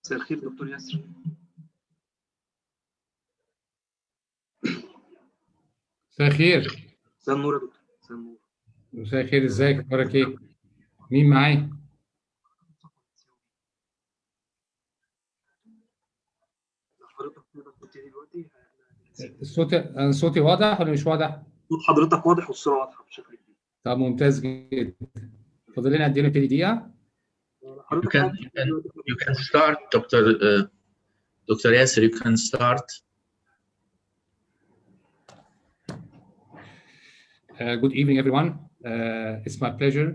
مساء الخير دكتور ياسر. مساء الخير. مساء النور يا دكتور. مساء النور. مساء الخير، ازيك؟ اخبارك ايه؟ مين معايا؟ حضرتك تقدر تبتدي دلوقتي؟ صوتي واضح ولا مش واضح؟ صوت حضرتك واضح والصورة واضحة بشكل كبير. طب ممتاز جدا. فاضل لنا قد ايه نبتدي؟ دقيقة؟ You can start, Dr. Yasser, you can start. Good evening, everyone. It's my pleasure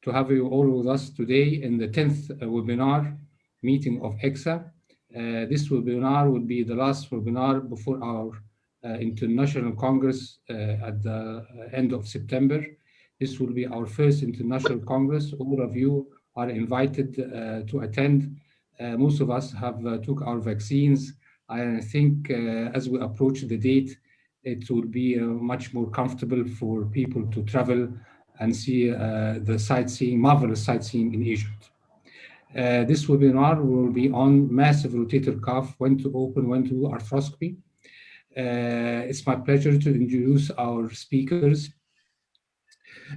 to have you all with us today in the 10th webinar meeting of EXA. This webinar will be the last webinar before our International Congress at the end of September. This will be our first International Congress. All of you are invited to attend. Most of us have took our vaccines. I think as we approach the date, it will be much more comfortable for people to travel and see the sightseeing, marvelous sightseeing in Egypt. This webinar will be on massive rotator cuff, when to open, when to do arthroscopy. It's my pleasure to introduce our speakers.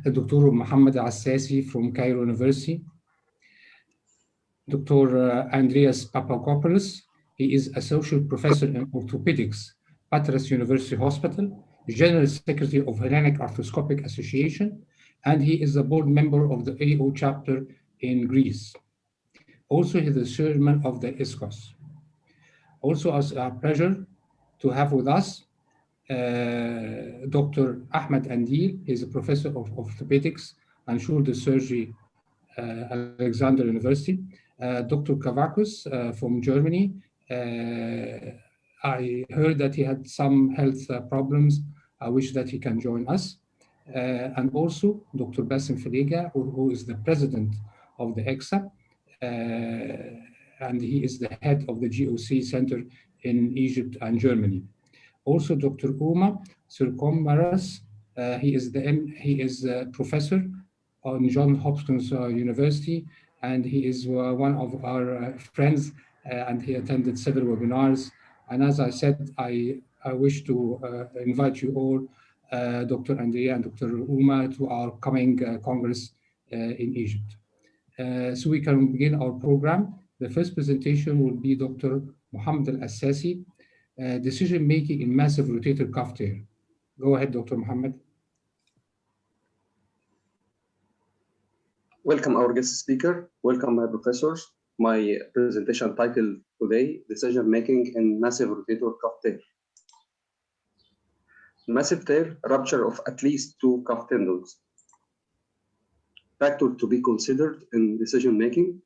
Dr. Mohammed Assasi from Cairo University. Dr. Andreas Papakopoulos. He is Associate Professor in Orthopedics, Patras University Hospital, General Secretary of Hellenic Arthroscopic Association, and he is a board member of the AO chapter in Greece. Also, he is the chairman of the ISCOS. Also, it's a pleasure to have with us Dr. Ahmed Andil. He is a professor of orthopedics and shoulder surgery at Alexander University. Dr. Kavakos from Germany. I heard that he had some health problems. I wish that he can join us. And also Dr. Bassem Feliga, who is the president of the EXA, and he is the head of the GOC Center in Egypt and Germany. Also, Dr. Uma Sirkommaras, he is a professor on Johns Hopkins University, and he is one of our friends, and he attended several webinars. And as I said, I wish to invite you all, Dr. Andrea and Dr. Uma, to our coming Congress in Egypt. So we can begin our program. The first presentation will be Dr. Mohammed Al-Assasi, decision-making in massive rotator cuff tear. Go ahead, Dr. Mohammed. Welcome our guest speaker. Welcome my professors. My presentation title today, Decision-Making in Massive Rotator Cuff Tear. Massive tear, rupture of at least 2 cuff tendons. Factors to be considered in decision-making: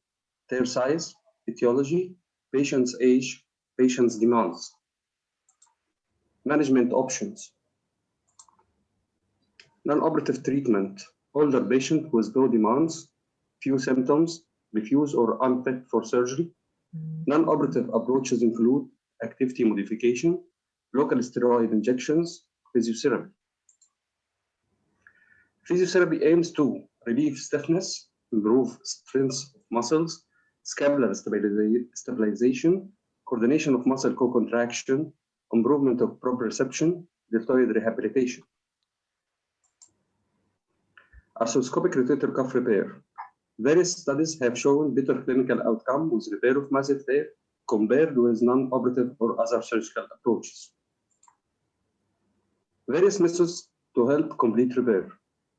tear size, etiology, patient's age, patient's demands. Management options. Non-operative treatment. Older patient with low demands, few symptoms, diffuse or unfit for surgery. Non-operative approaches include activity modification, local steroid injections, physiotherapy. Physiotherapy aims to relieve stiffness, improve strength of muscles, scapular stabilization, coordination of muscle co-contraction, improvement of proprioception, deltoid rehabilitation. Arthroscopic rotator cuff repair. Various studies have shown better clinical outcome with repair of massive tear compared with non-operative or other surgical approaches. Various methods to help complete repair: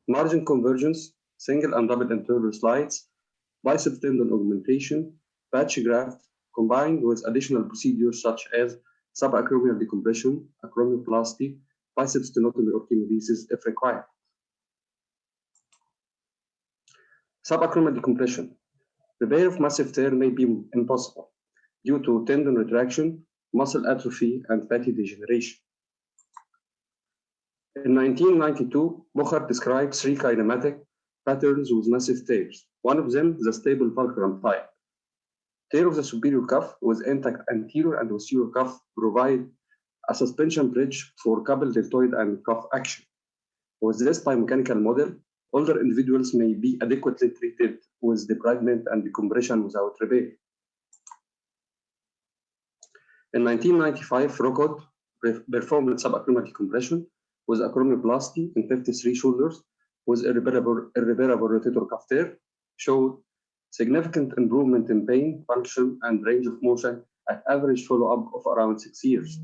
margin convergence, single and double internal slides, bicep tendon augmentation, patch graft, combined with additional procedures such as subacromial decompression, acromioplasty, biceps tenotomy or chemodesis if required. Subacromial decompression. Repair of massive tear may be impossible due to tendon retraction, muscle atrophy, and fatty degeneration. In 1992, Bochart described 3 kinematic patterns with massive tears. One of them, the stable fulcrum type. Tear of the superior cuff with intact anterior and posterior cuff provide a suspension bridge for coupled deltoid and cuff action. With this biomechanical model, older individuals may be adequately treated with debridement and decompression without repair. In 1995, Rocott performed subacromial decompression with acromioplasty in 53 shoulders with irreparable rotator cuff tear, showed significant improvement in pain, function, and range of motion at average follow-up of around 6 years.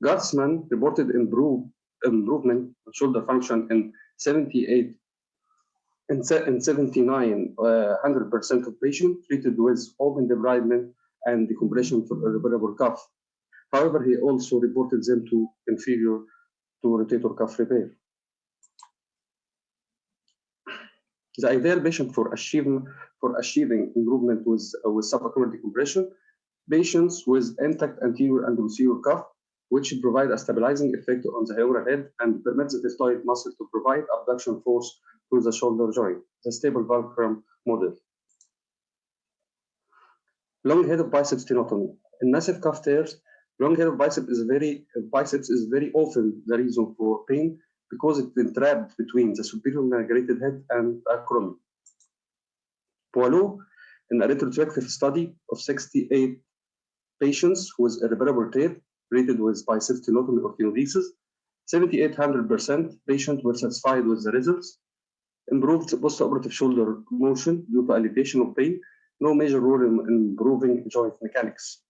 Gartzman reported improvement in shoulder function in 79 100% of patients treated with open debridement and decompression for irreparable cuff. However, he also reported them to inferior to rotator cuff repair. The ideal patient for achieving improvement with subacromial decompression, patients with intact anterior and posterior cuff, which provide a stabilizing effect on the humeral head and permits the deltoid muscle to provide abduction force to the shoulder joint, the stable fulcrum model. Long head of biceps tenotomy. In massive cuff tears, long head of biceps is very often the reason for pain because it's entrapped between the superior migrated head and acromion. Poilot, in a retrospective study of 68 patients with irreparable tear treated with biceps tenotomy or tenodesis, 7,800% patients were satisfied with the results. Improved postoperative shoulder motion due to alleviation of pain, no major role in improving joint mechanics.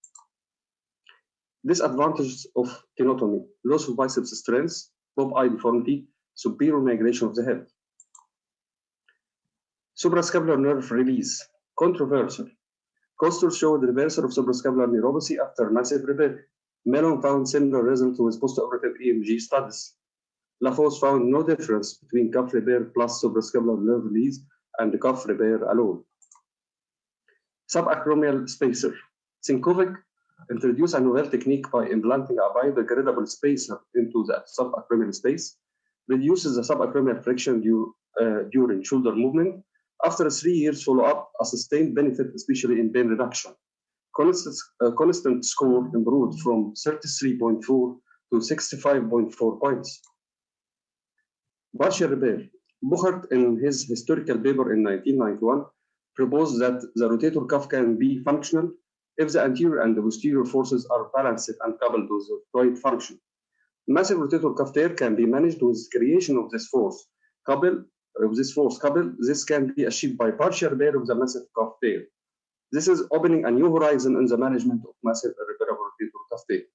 Disadvantages of tenotomy: loss of biceps strength, bob-eye deformity, superior migration of the head. Suprascapular nerve release, controversial. Kostur showed reversal of suprascapular neuropathy after massive repair. Mellon found similar results with postoperative EMG studies. Lafosse found no difference between cuff repair plus suprascapular nerve release and cuff repair alone. Subacromial spacer. Sinkovic introduced a novel technique by implanting a biodegradable spacer into the subacromial space, reduces the subacromial friction during shoulder movement. After 3 years follow-up, a sustained benefit, especially in pain reduction. Constant score improved from 33.4 to 65.4 points. Partial repair. Buchert, in his historical paper in 1991, proposed that the rotator cuff can be functional if the anterior and the posterior forces are balanced and coupled with the right function. Massive rotator cuff tear can be managed with creation of this force. This can be achieved by partial repair of the massive cuff tear. This is opening a new horizon in the management of massive irreparable rotator cuff tear.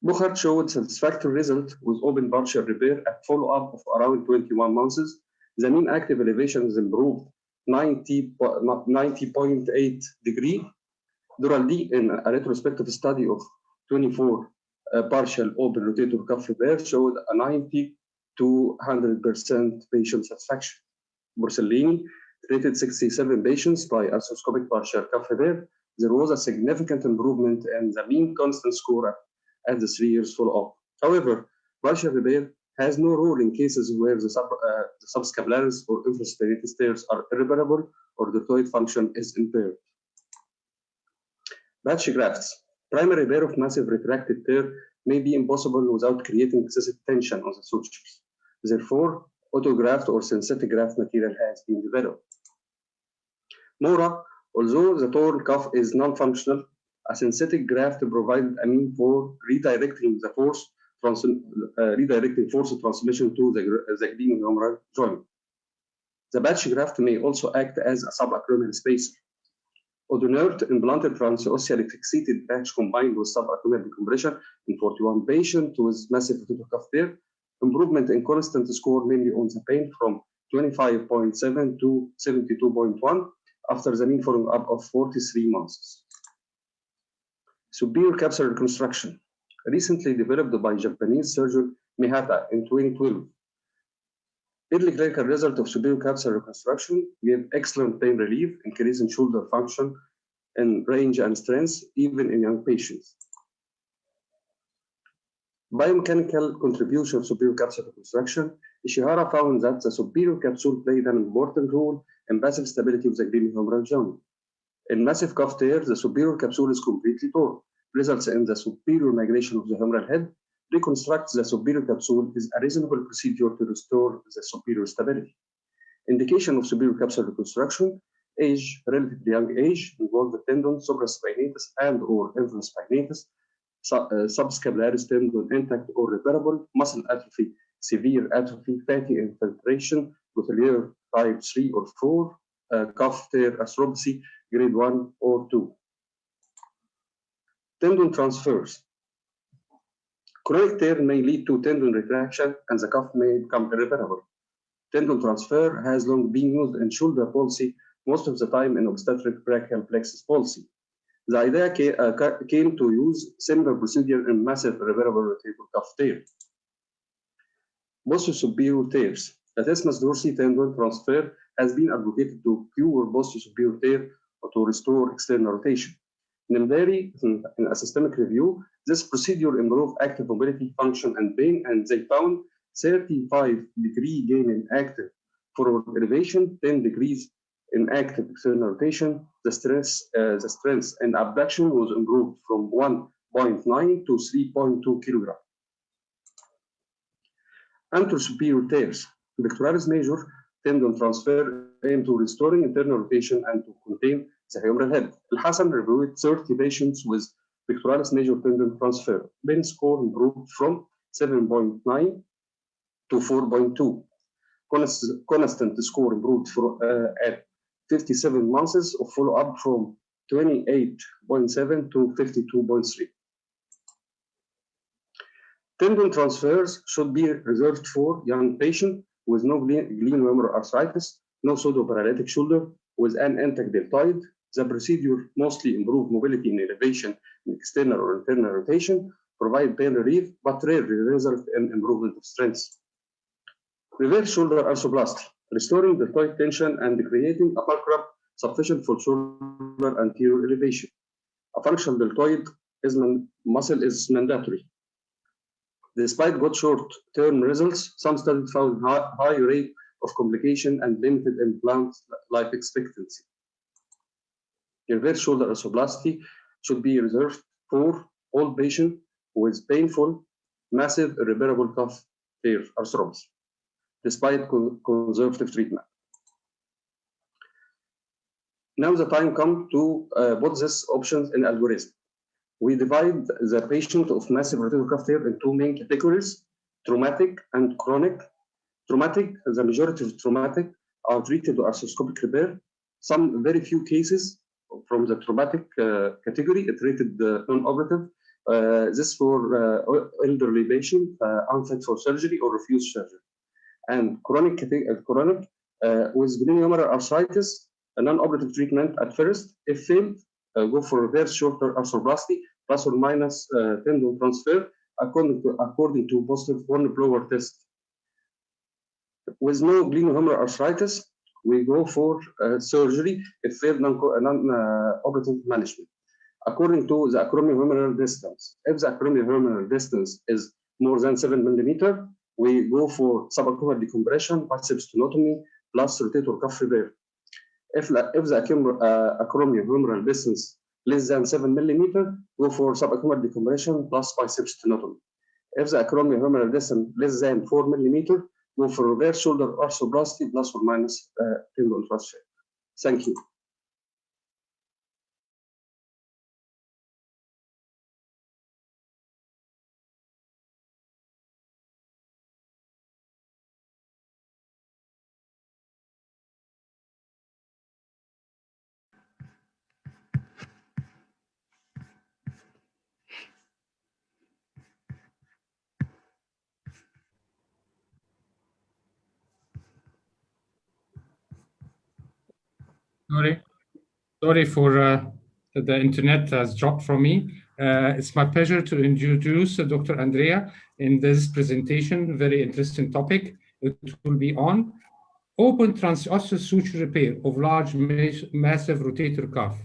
Buchert showed satisfactory result with open partial repair at follow-up of around 21 months. The mean active elevation is improved 90.8 degree. Duraldi, in a retrospective study of 24 partial open rotator cuff repair, showed a 90 to 100% patient satisfaction. Borsellini treated 67 patients by arthroscopic partial cuff repair. There was a significant improvement in the mean constant score at the 3 years follow-up. However, partial repair has no role in cases where the subscapularis or infraspinatus tears are irreparable or the deltoid function is impaired. Batch grafts. Primary repair of massive retracted tear may be impossible without creating excessive tension on the sutures. Therefore, autograft or synthetic graft material has been developed. Mora, although the torn cuff is non-functional, a synthetic graft provided a mean for redirecting force transmission to the glenohumeral joint. The batch graft may also act as a subacromial spacer. Odonert implanted transoceanic fixated patch combined with subacromial decompression in 41 patients with massive rotator cuff tear. Improvement in constant score mainly on the pain from 25.7 to 72.1 after the mean follow-up of 43 months. Superior capsular reconstruction, recently developed by Japanese surgeon Mihata in 2012. Early clinical result of superior capsular reconstruction gave excellent pain relief, increasing shoulder function and range and strength even in young patients. Biomechanical contribution of superior capsular reconstruction. Ishihara found that the superior capsule played an important role in passive stability of the glenohumeral joint. In massive cuff tear, the superior capsule is completely torn, results in the superior migration of the humeral head. Reconstruct the superior capsule is a reasonable procedure to restore the superior stability. Indication of superior capsular reconstruction: age, relatively young age, involve the tendon supraspinatus and/or infraspinatus, subscapularis tendon intact or repairable, muscle atrophy, severe atrophy, fatty infiltration, Gouttiere type 3 or 4, cuff tear arthropathy, grade 1 or 2. Tendon transfers. Chronic tear may lead to tendon retraction and the cuff may become irreparable. Tendon transfer has long been used in shoulder palsy, most of the time in obstetric brachial plexus palsy. The idea came to use similar procedure in massive reparable rotator cuff tear. Posterior-superior tears. Latissimus dorsi tendon transfer has been advocated to cure posterior-superior tear or to restore external rotation. In a systemic review, this procedure improved active mobility, function, and pain, and they found 35-degree gain in active forward elevation, 10 degrees in active external rotation. The strength and abduction was improved from 1.9 to 3.2 kilogram. Anterosuperior tears. Pectoralis major tendon transfer aim to restoring internal rotation and to contain the humeral head. Al-Hassan reviewed 30 patients with pectoralis major tendon transfer. Pain score improved from 7.9 to 4.2. Constant score improved at 57 months of follow-up from 28.7 to 52.3. Tendon transfers should be reserved for young patients with no glenohumeral arthritis, no pseudoparalytic shoulder, with an intact deltoid. The procedure mostly improves mobility in elevation in external or internal rotation, provide pain relief, but rarely result in improvement of strength. Reverse shoulder arthroplasty, restoring deltoid tension and creating a fulcrum sufficient for shoulder anterior elevation. A functional deltoid muscle is mandatory. Despite good short-term results, some studies found high rate of complication and limited implant life expectancy. Reverse shoulder arthroplasty should be reserved for all patients with painful, massive, irreparable cuff tear arthropathy, despite conservative treatment. Now the time comes to put these options in algorithm. We divide the patient of massive rotator cuff tear in two main categories, traumatic and chronic. Traumatic, the majority of traumatic are treated with arthroscopic repair. Some very few cases from the traumatic category are treated non-operative. This for elderly patient unfit for surgery or refuse surgery. And chronic with glenohumeral arthritis, a non-operative treatment at first. If failed, go for reverse shoulder arthroplasty plus or minus tendon transfer according to positive Hornblower test. With no glenohumeral arthritis, we go for surgery if failed non-operative management. According to the acromial-humeral distance, if the acromial-humeral distance is more than 7 millimeters, we go for subaqueous decompression, biceps tenotomy, plus rotator cuff repair. If the acromial-humeral distance less than 7 millimeters, go for subaqueous decompression plus biceps tenotomy. If the acromial-humeral distance less than 4 millimeters, go for reverse shoulder arthroplasty plus or minus tendon transfer. Thank you. Sorry for the internet has dropped from me. It's my pleasure to introduce Dr. Andrea in this presentation. Very interesting topic. It will be on open transocular suture repair of large massive rotator cuff.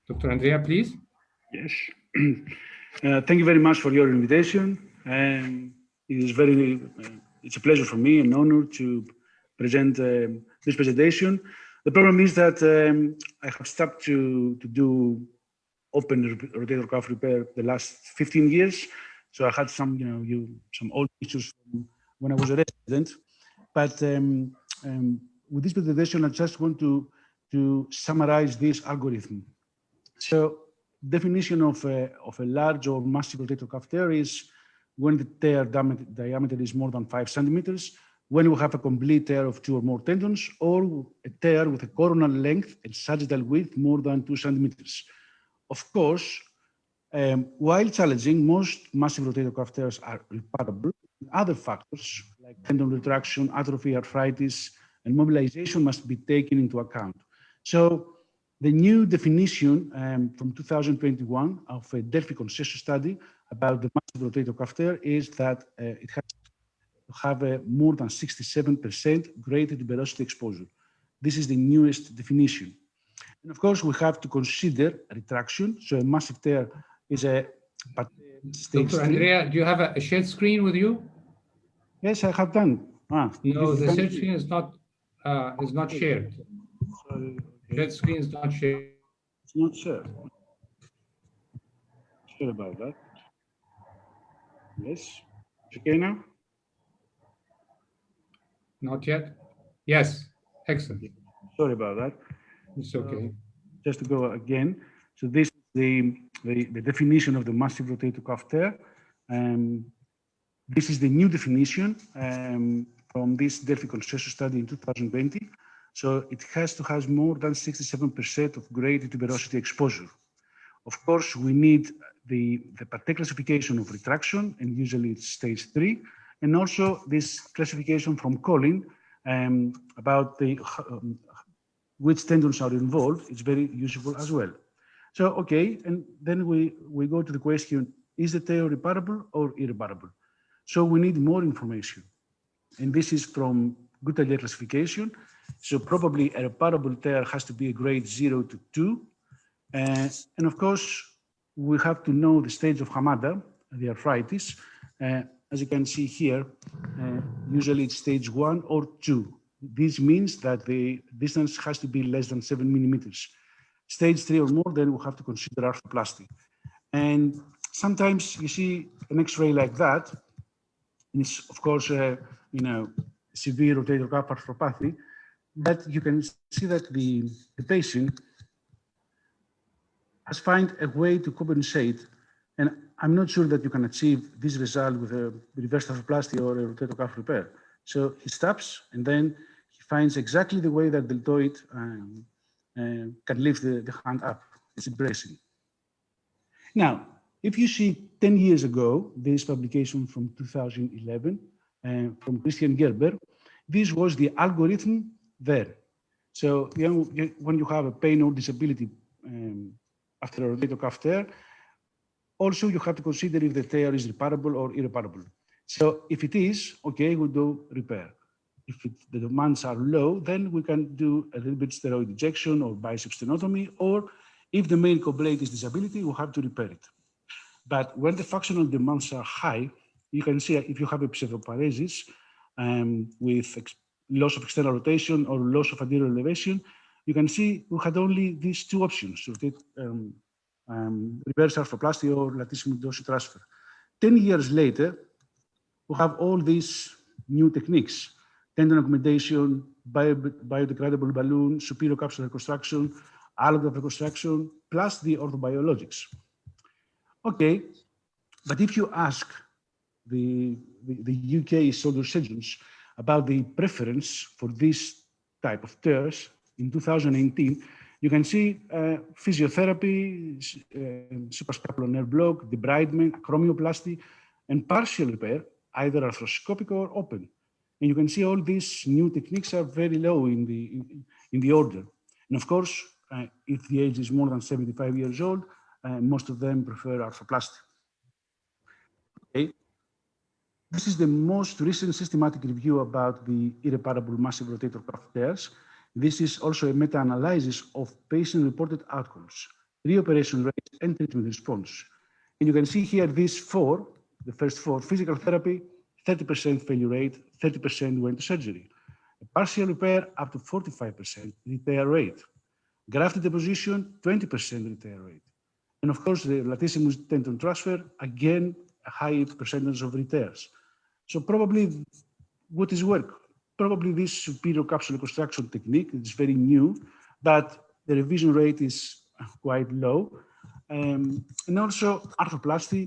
Dr. Andrea, please. Yes. Thank you very much for your invitation. It's a pleasure for me, an honor to present this presentation. The problem is that I have stopped to do open rotator cuff repair the last 15 years. So I had some, some old issues from when I was a resident. But with this presentation, I just want to to summarize this algorithm. So definition of a large or massive rotator cuff tear is when the tear diameter is more than 5 centimeters, when we have a complete tear of 2 or more tendons, or a tear with a coronal length and sagittal width more than 2 centimeters. Of course, while challenging, most massive rotator cuff tears are reparable. Other factors like tendon retraction, atrophy, arthritis, and mobilization must be taken into account. So the new definition from 2021 of a Delphi consensus study about the massive rotator cuff tear is that it has to have a more than 67% greater tuberosity exposure. This is the newest definition. And of course, we have to consider retraction. So a massive tear is a stage Dr. 3. Andrea, do you have a shared screen with you? Yes, I have done. No, this the is shared screen is not shared. Sorry, okay. Shared screen is not shared. It's not shared. Sorry about that. Yes. It's okay now? Not yet? Yes, excellent. Sorry about that. It's okay. Just to go again. So this is the definition of the massive rotator cuff tear. This is the new definition from this Delphi consensus study in 2020. So it has to have more than 67% of greater tuberosity exposure. Of course, we need the Patek classification of retraction, and usually it's stage 3, and also this classification from Colin about the which tendons are involved. It's very useful as well. So, okay, and then we go to the question, is the tear reparable or irreparable? So we need more information. And this is from Goutelier classification. So probably a reparable tear has to be a grade 0 to 2. And of course, we have to know the stage of Hamada, the arthritis. As you can see here, usually it's stage 1 or 2. This means that the distance has to be less than 7 millimeters. Stage 3 or more, then we have to consider arthroplasty. And sometimes you see an X-ray like that, and it's of course, severe rotator cuff arthropathy, but you can see that the patient has found a way to compensate. And I'm not sure that you can achieve this result with a reverse arthroplasty or a rotator cuff repair. So he stops, and then he finds exactly the way that the deltoid can lift the hand up. It's bracing. Now, if you see 10 years ago, this publication from 2011 from Christian Gerber, this was the algorithm there. So when you have a pain or disability after a rotator cuff tear, also you have to consider if the tear is reparable or irreparable. So if it is, okay, we do repair. If the demands are low, then we can do a little bit steroid injection or bicep stenotomy, or if the main complaint is disability, we have to repair it. But when the functional demands are high, you can see if you have a pseudoparesis with loss of external rotation or loss of anterior elevation, you can see we had only these two options, reverse arthroplasty or latissimus dorsi transfer. 10 years later, we have all these new techniques: tendon augmentation, biodegradable balloon, superior capsular reconstruction, allograft reconstruction, plus the orthobiologics. Okay, but if you ask the UK shoulder surgeons about the preference for this type of tears in 2018, you can see physiotherapy, suprascapular nerve block, debridement, acromioplasty, and partial repair, either arthroscopic or open. And you can see all these new techniques are very low in the order. And of course, if the age is more than 75 years old, most of them prefer arthroplasty. Okay. This is the most recent systematic review about the irreparable massive rotator cuff tears. This is also a meta-analysis of patient-reported outcomes, reoperation rate, and treatment response. And you can see here these four, the first four: physical therapy, 30% failure rate, 30% went to surgery. A partial repair, up to 45% repair rate. Grafted deposition, 20% repair rate. And of course, the latissimus tendon transfer, again, a high percentage of repairs. So probably what is work? Probably this superior capsular reconstruction technique is very new, but the revision rate is quite low. And also arthroplasty,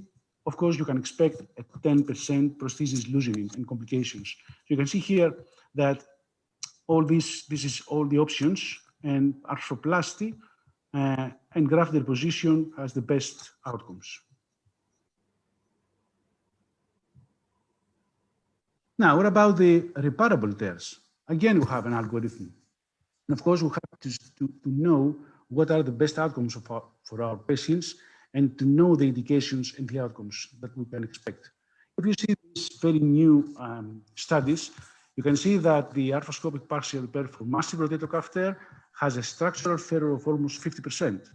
of course, you can expect a 10% prosthesis loosening and complications. You can see here that all this is all the options, and arthroplasty and graft deposition has the best outcomes. Now, what about the reparable tears? Again, we have an algorithm. And of course, we have to know what are the best outcomes for our patients and to know the indications and the outcomes that we can expect. If you see these very new studies, you can see that the arthroscopic partial repair for massive rotator cuff tear has a structural failure of almost 50%.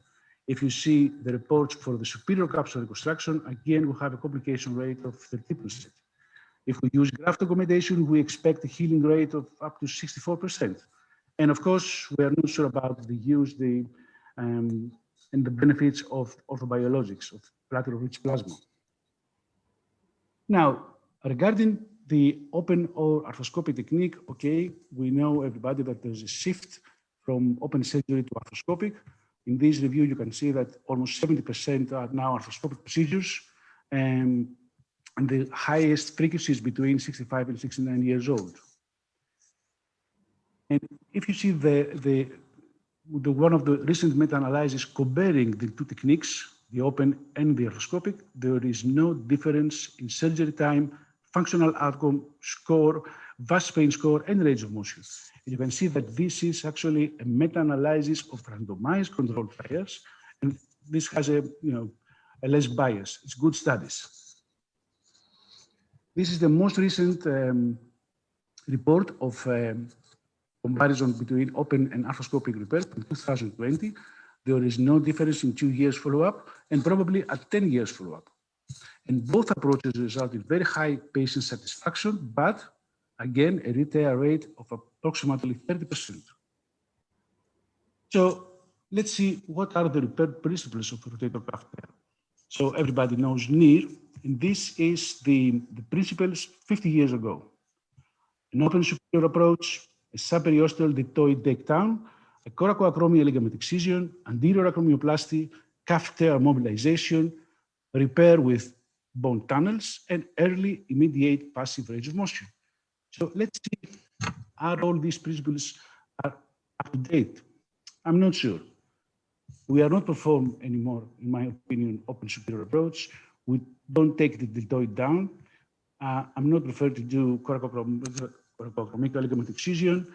If you see the reports for the superior capsular reconstruction, again, we have a complication rate of 30%. If we use graft accommodation, we expect a healing rate of up to 64%. And of course, we are not sure about the use and the benefits of orthobiologics, of platelet-rich plasma. Now, regarding the open or arthroscopic technique, okay, we know everybody that there's a shift from open surgery to arthroscopic. In this review, you can see that almost 70% are now arthroscopic procedures, and the highest frequency is between 65 and 69 years old. And if you see the one of the recent meta-analyses comparing the two techniques, the open and the arthroscopic, there is no difference in surgery time, functional outcome score, VAS pain score, and range of motion. And you can see that this is actually a meta-analysis of randomized controlled trials, and this has a less bias. It's good studies. This is the most recent report of comparison between open and arthroscopic repair from 2020. There is no difference in 2 years follow-up and probably at 10 years follow-up. And both approaches result in very high patient satisfaction, but again, a retear rate of approximately 30%. So let's see what are the repair principles of rotator cuff tear. So everybody knows NIR, and this is the principles 50 years ago. An open superior approach, a subperiosteal deltoid takedown, a coracoacromial ligament excision, anterior acromioplasty, cuff tear mobilization, repair with bone tunnels, and early immediate passive range of motion. So let's see, are all these principles up to date? I'm not sure. We are not performed anymore, in my opinion, open superior approach. We don't take the deltoid down. I'm not preferred to do coracoacromial ligament excision.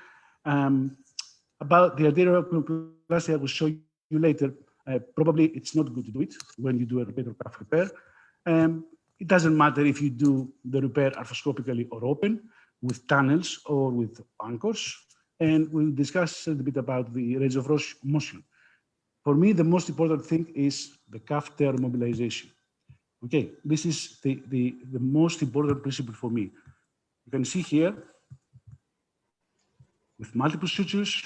About the anterior acromioplasty, I will show you later. Probably it's not good to do it when you do a rotator cuff repair. It doesn't matter if you do the repair arthroscopically or open, with tunnels or with anchors. And we'll discuss a little bit about the range of motion. For me, the most important thing is the cuff tear mobilization. Okay, this is the most important principle for me. You can see here, with multiple sutures,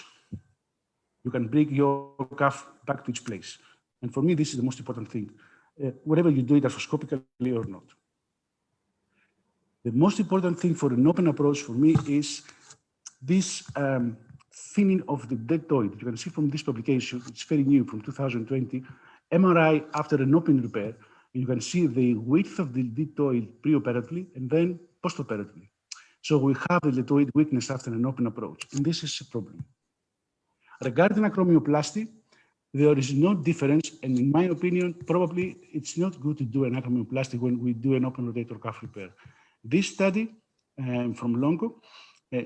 you can bring your cuff back to its place. And for me, this is the most important thing, whatever you do it arthroscopically or not. The most important thing for an open approach for me is this thinning of the deltoid. You can see from this publication, it's very new, from 2020, MRI after an open repair. You can see the width of the deltoid preoperatively and then postoperatively. So we have the deltoid weakness after an open approach, and this is a problem. Regarding acromioplasty, there is no difference, and in my opinion, probably it's not good to do an acromioplasty when we do an open rotator cuff repair. This study from Longo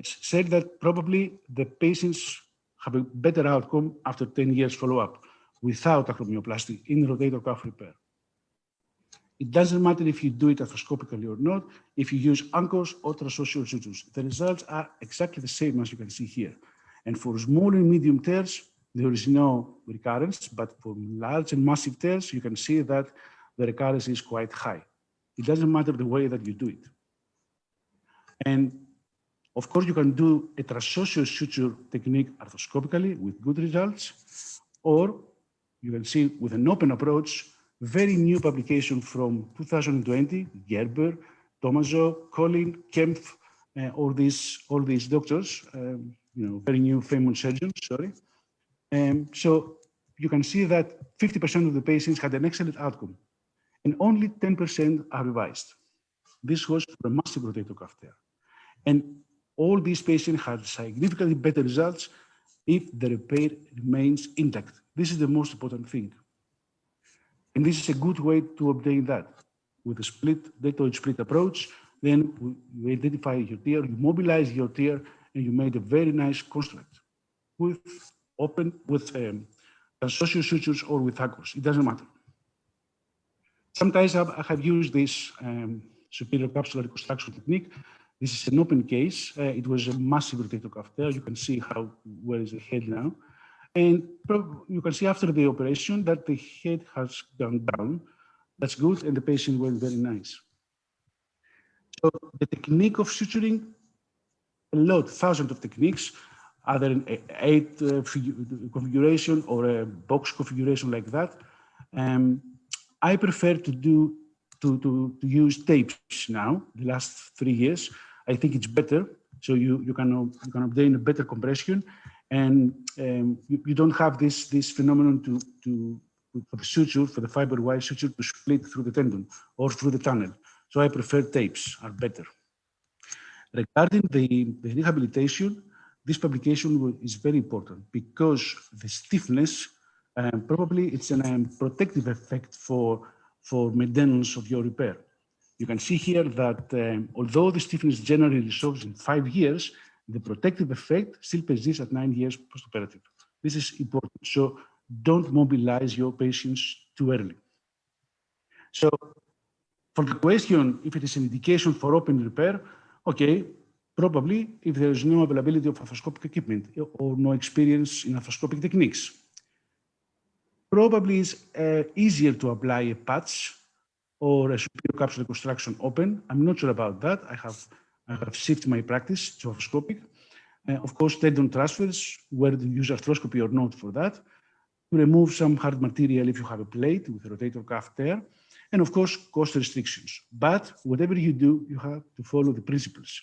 said that probably the patients have a better outcome after 10 years follow-up without acromioplasty in rotator cuff repair. It doesn't matter if you do it arthroscopically or not, if you use anchors or transsocial sutures. The results are exactly the same as you can see here. And for small and medium tears, there is no recurrence, but for large and massive tears, you can see that the recurrence is quite high. It doesn't matter the way that you do it. And of course, you can do a transsocial suture technique arthroscopically with good results, or you can see with an open approach, very new publication from 2020, Gerber, Tomaso, Collin, Kempf, all these doctors, very new famous surgeons, sorry. So you can see that 50% of the patients had an excellent outcome, and only 10% are revised. This was for a massive rotator cuff tear. And all these patients had significantly better results if the repair remains intact. This is the most important thing. And this is a good way to obtain that. With a deltoid split approach, then you identify your tear, you mobilize your tear, and you made a very nice construct with transocean sutures or with anchors. It doesn't matter. Sometimes I have used this superior capsular reconstruction technique. This is an open case. It was a massive rotator cuff tear. You can see where is the head now. And you can see after the operation that the head has gone down. That's good, and the patient went very nice. So the technique of suturing, thousands of techniques, either an 8 configuration or a box configuration like that. I prefer to use tapes now. The last 3 years, I think it's better. So you can obtain a better compression, and you don't have this phenomenon for the suture, for the fiber wire suture to split through the tendon or through the tunnel. So I prefer tapes are better. Regarding the rehabilitation, this publication is very important because the stiffness, probably it's a protective effect for maintenance of your repair. You can see here that although the stiffness generally resolves in 5 years, the protective effect still persists at 9 years postoperative. This is important. So don't mobilize your patients too early. So for the question, if it is an indication for open repair, okay, probably if there is no availability of arthroscopic equipment or no experience in arthroscopic techniques. Probably it's easier to apply a patch or a superior capsular reconstruction open. I'm not sure about that. I have shifted my practice to arthroscopic. Of course, tendon transfers, whether to use arthroscopy or not for that. To remove some hard material if you have a plate with a rotator cuff tear. And of course, cost restrictions. But whatever you do, you have to follow the principles.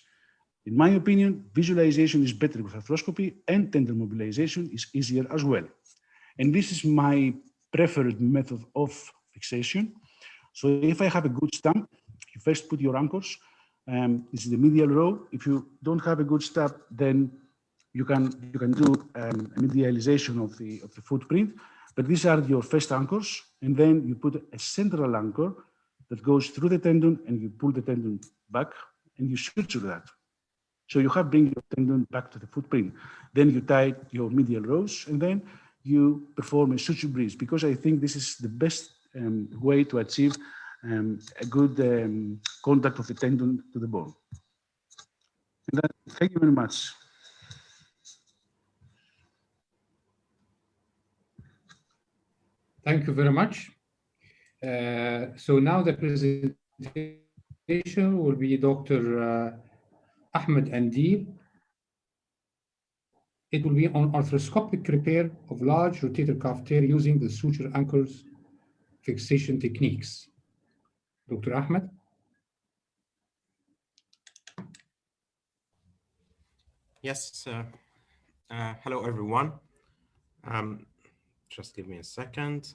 In my opinion, visualization is better with arthroscopy, and tendon mobilization is easier as well. And this is my preferred method of fixation. So if I have a good stump, you first put your anchors. This is the medial row. If you don't have a good stump, then you can do a medialization of the footprint. But these are your first anchors, and then you put a central anchor that goes through the tendon, and you pull the tendon back, and you suture that. So you have bring your tendon back to the footprint. Then you tie your medial rows, and then you perform a suture bridge, because I think this is the best way to achieve a good contact of the tendon to the bone. And thank you very much. Thank you very much. So now the presentation will be Dr. Ahmed Andil. It will be on arthroscopic repair of large rotator cuff tear using the suture anchors fixation techniques. Dr. Ahmed. Yes, hello everyone. Just give me a second.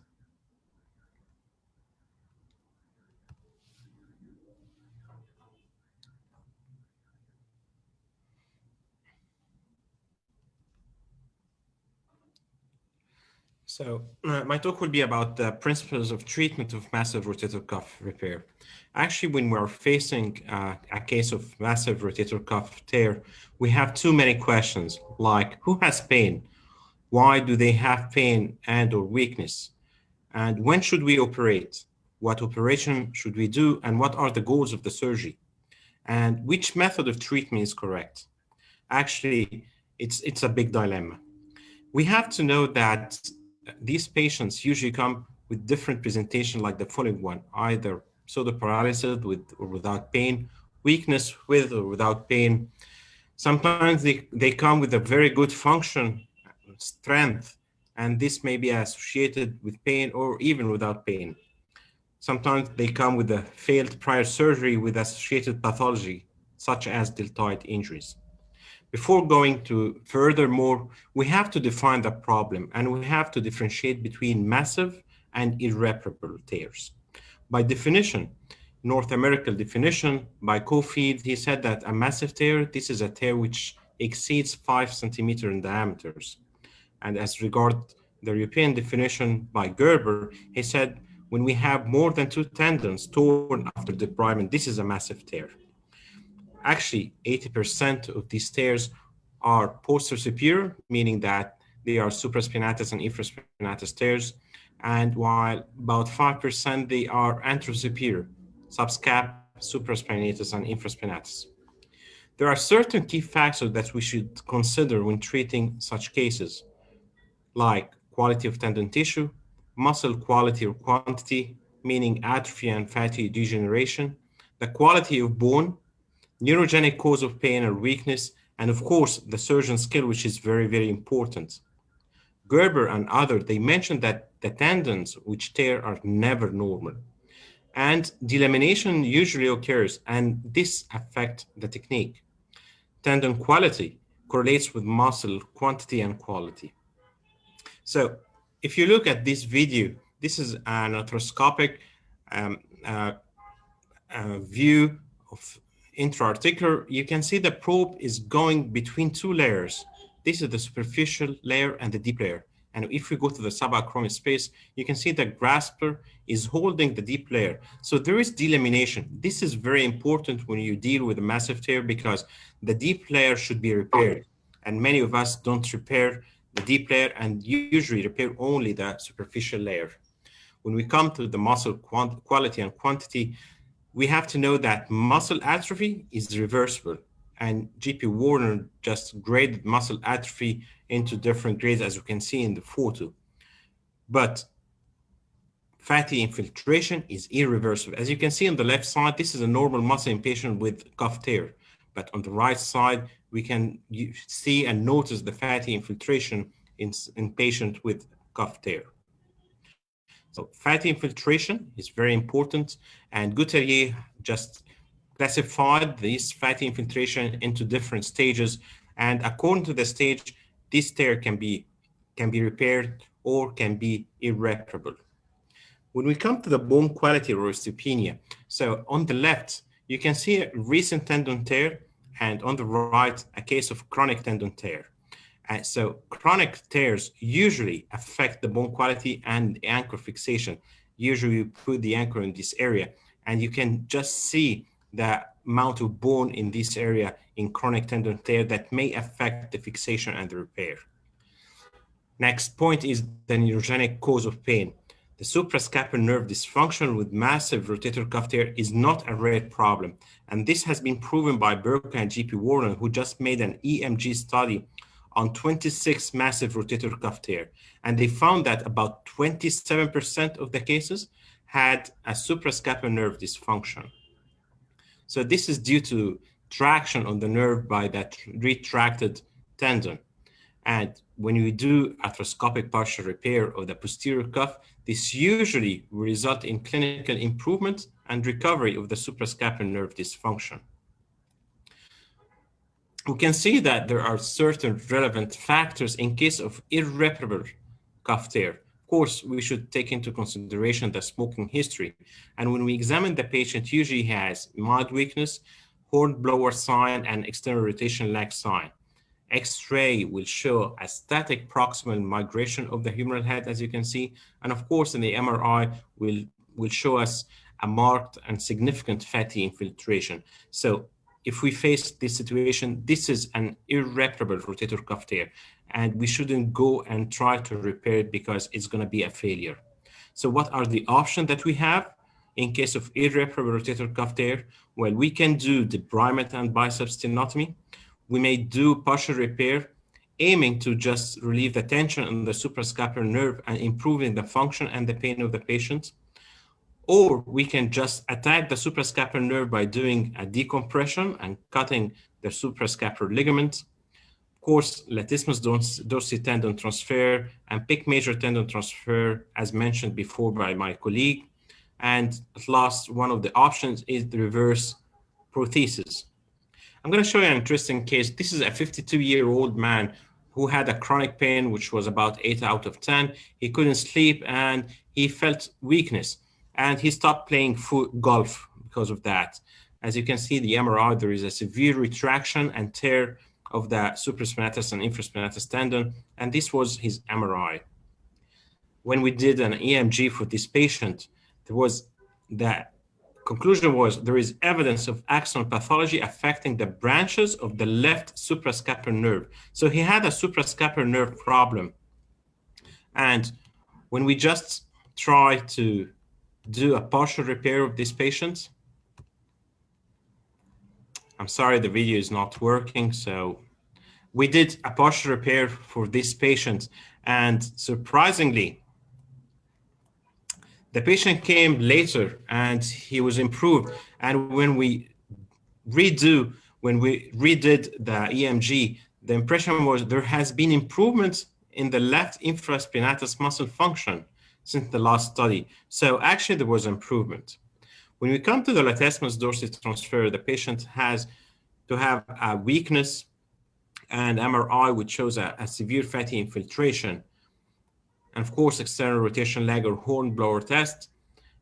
So my talk will be about the principles of treatment of massive rotator cuff repair. Actually, when we're facing a case of massive rotator cuff tear, we have too many questions like who has pain? Why do they have pain and or weakness? And when should we operate? What operation should we do? And what are the goals of the surgery? And which method of treatment is correct? Actually, it's a big dilemma. We have to know that these patients usually come with different presentation like the following one, either pseudo-paralysis with or without pain, weakness with or without pain. Sometimes they come with a very good function, strength, and this may be associated with pain or even without pain. Sometimes they come with a failed prior surgery with associated pathology, such as deltoid injuries. Before going to furthermore, we have to define the problem, and we have to differentiate between massive and irreparable tears. By definition, North American definition by Cofield, he said that a massive tear, this is a tear which exceeds 5 centimeters in diameters. And as regard the European definition by Gerber, he said, when we have more than 2 tendons torn after debridement, this is a massive tear. Actually, 80% of these tears are posterior superior, meaning that they are supraspinatus and infraspinatus tears, and while about 5% they are anterior superior, subscap, supraspinatus, and infraspinatus. There are certain key factors that we should consider when treating such cases, like quality of tendon tissue, muscle quality or quantity, meaning atrophy and fatty degeneration, the quality of bone, neurogenic cause of pain or weakness, and of course, the surgeon's skill, which is very, very important. Gerber and others, they mentioned that the tendons which tear are never normal. And delamination usually occurs, and this affects the technique. Tendon quality correlates with muscle quantity and quality. So if you look at this video, this is an arthroscopic view of intra-articular. You can see the probe is going between 2 layers. This is the superficial layer and the deep layer. And if we go to the subacromial space, you can see the grasper is holding the deep layer. So there is delamination. This is very important when you deal with a massive tear because the deep layer should be repaired. And many of us don't repair the deep layer and usually repair only the superficial layer. When we come to the muscle quality and quantity, we have to know that muscle atrophy is reversible. And GP Warner just graded muscle atrophy into different grades, as you can see in the photo. But fatty infiltration is irreversible. As you can see on the left side, this is a normal muscle in patient with cuff tear. But on the right side, we can see and notice the fatty infiltration in patient with cuff tear. So fatty infiltration is very important, and Guerrier just classified this fatty infiltration into different stages, and according to the stage, this tear can be repaired or can be irreparable. When we come to the bone quality or osteopenia, so on the left, you can see a recent tendon tear, and on the right, a case of chronic tendon tear. And so chronic tears usually affect the bone quality and the anchor fixation. Usually you put the anchor in this area, and you can just see the amount of bone in this area in chronic tendon tear that may affect the fixation and the repair. Next point is the neurogenic cause of pain. The suprascapular nerve dysfunction with massive rotator cuff tear is not a rare problem. And this has been proven by Burke and GP Warren, who just made an EMG study on 26 massive rotator cuff tear. And they found that about 27% of the cases had a suprascapular nerve dysfunction. So this is due to traction on the nerve by that retracted tendon. And when we do arthroscopic partial repair of the posterior cuff, this usually will result in clinical improvement and recovery of the suprascapular nerve dysfunction. We can see that there are certain relevant factors in case of irreparable cuff tear. Of course, we should take into consideration the smoking history. And when we examine the patient, usually has mild weakness, hornblower sign, and external rotation lag sign. X-ray will show a static proximal migration of the humeral head, as you can see. And of course, in the MRI, will show us a marked and significant fatty infiltration. So if we face this situation, this is an irreparable rotator cuff tear, and we shouldn't go and try to repair it because it's going to be a failure. So what are the options that we have in case of irreparable rotator cuff tear? Well, we can do debridement and biceps tenotomy. We may do partial repair, aiming to just relieve the tension on the suprascapular nerve and improving the function and the pain of the patient. Or we can just attack the suprascapular nerve by doing a decompression and cutting the suprascapular ligament. Of course, latissimus dorsi tendon transfer and PIC major tendon transfer, as mentioned before by my colleague. And at last, one of the options is the reverse prosthesis. I'm going to show you an interesting case. This is a 52-year-old man who had a chronic pain, which was about 8 out of 10. He couldn't sleep and he felt weakness. And he stopped playing golf because of that. As you can see, the MRI, there is a severe retraction and tear of the supraspinatus and infraspinatus tendon. And this was his MRI. When we did an EMG for this patient, the conclusion was there is evidence of axonal pathology affecting the branches of the left suprascapular nerve. So he had a suprascapular nerve problem. And when we just try to do a partial repair of this patient, I'm sorry, the video is not working. So we did a partial repair for this patient, and surprisingly, the patient came later and he was improved. And when we redid the EMG, the impression was there has been improvement in the left infraspinatus muscle function since the last study. So actually there was improvement. When we come to the latissimus dorsi transfer, the patient has to have a weakness and MRI, which shows a severe fatty infiltration. And of course, external rotation leg or Hornblower test.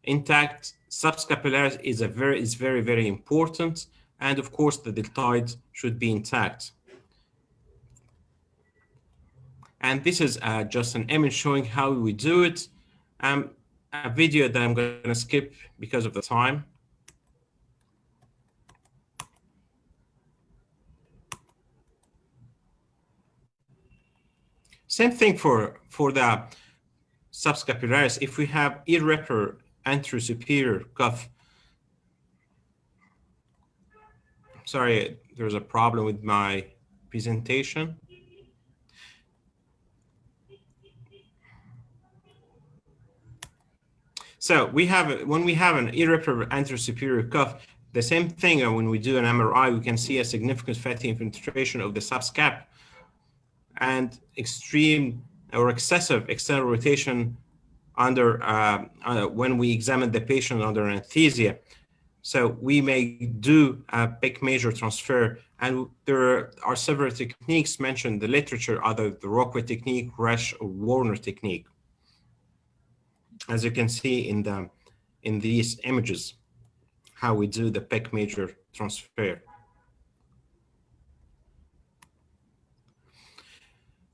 Intact subscapularis is very, very important. And of course, the deltoid should be intact. And this is just an image showing how we do it. A video that I'm going to skip because of the time. Same thing for the subscapularis. If we have irreparable anterosuperior cuff, sorry, there's a problem with my presentation. So when we have an irreparable anterosuperior cuff, the same thing when we do an MRI, we can see a significant fatty infiltration of the subscap and extreme or excessive external rotation under when we examine the patient under anesthesia. So we may do a PEC major transfer, and there are several techniques mentioned in the literature, either the Rockway technique, Resch, or Warner technique. As you can see in these images, how we do the PEC major transfer.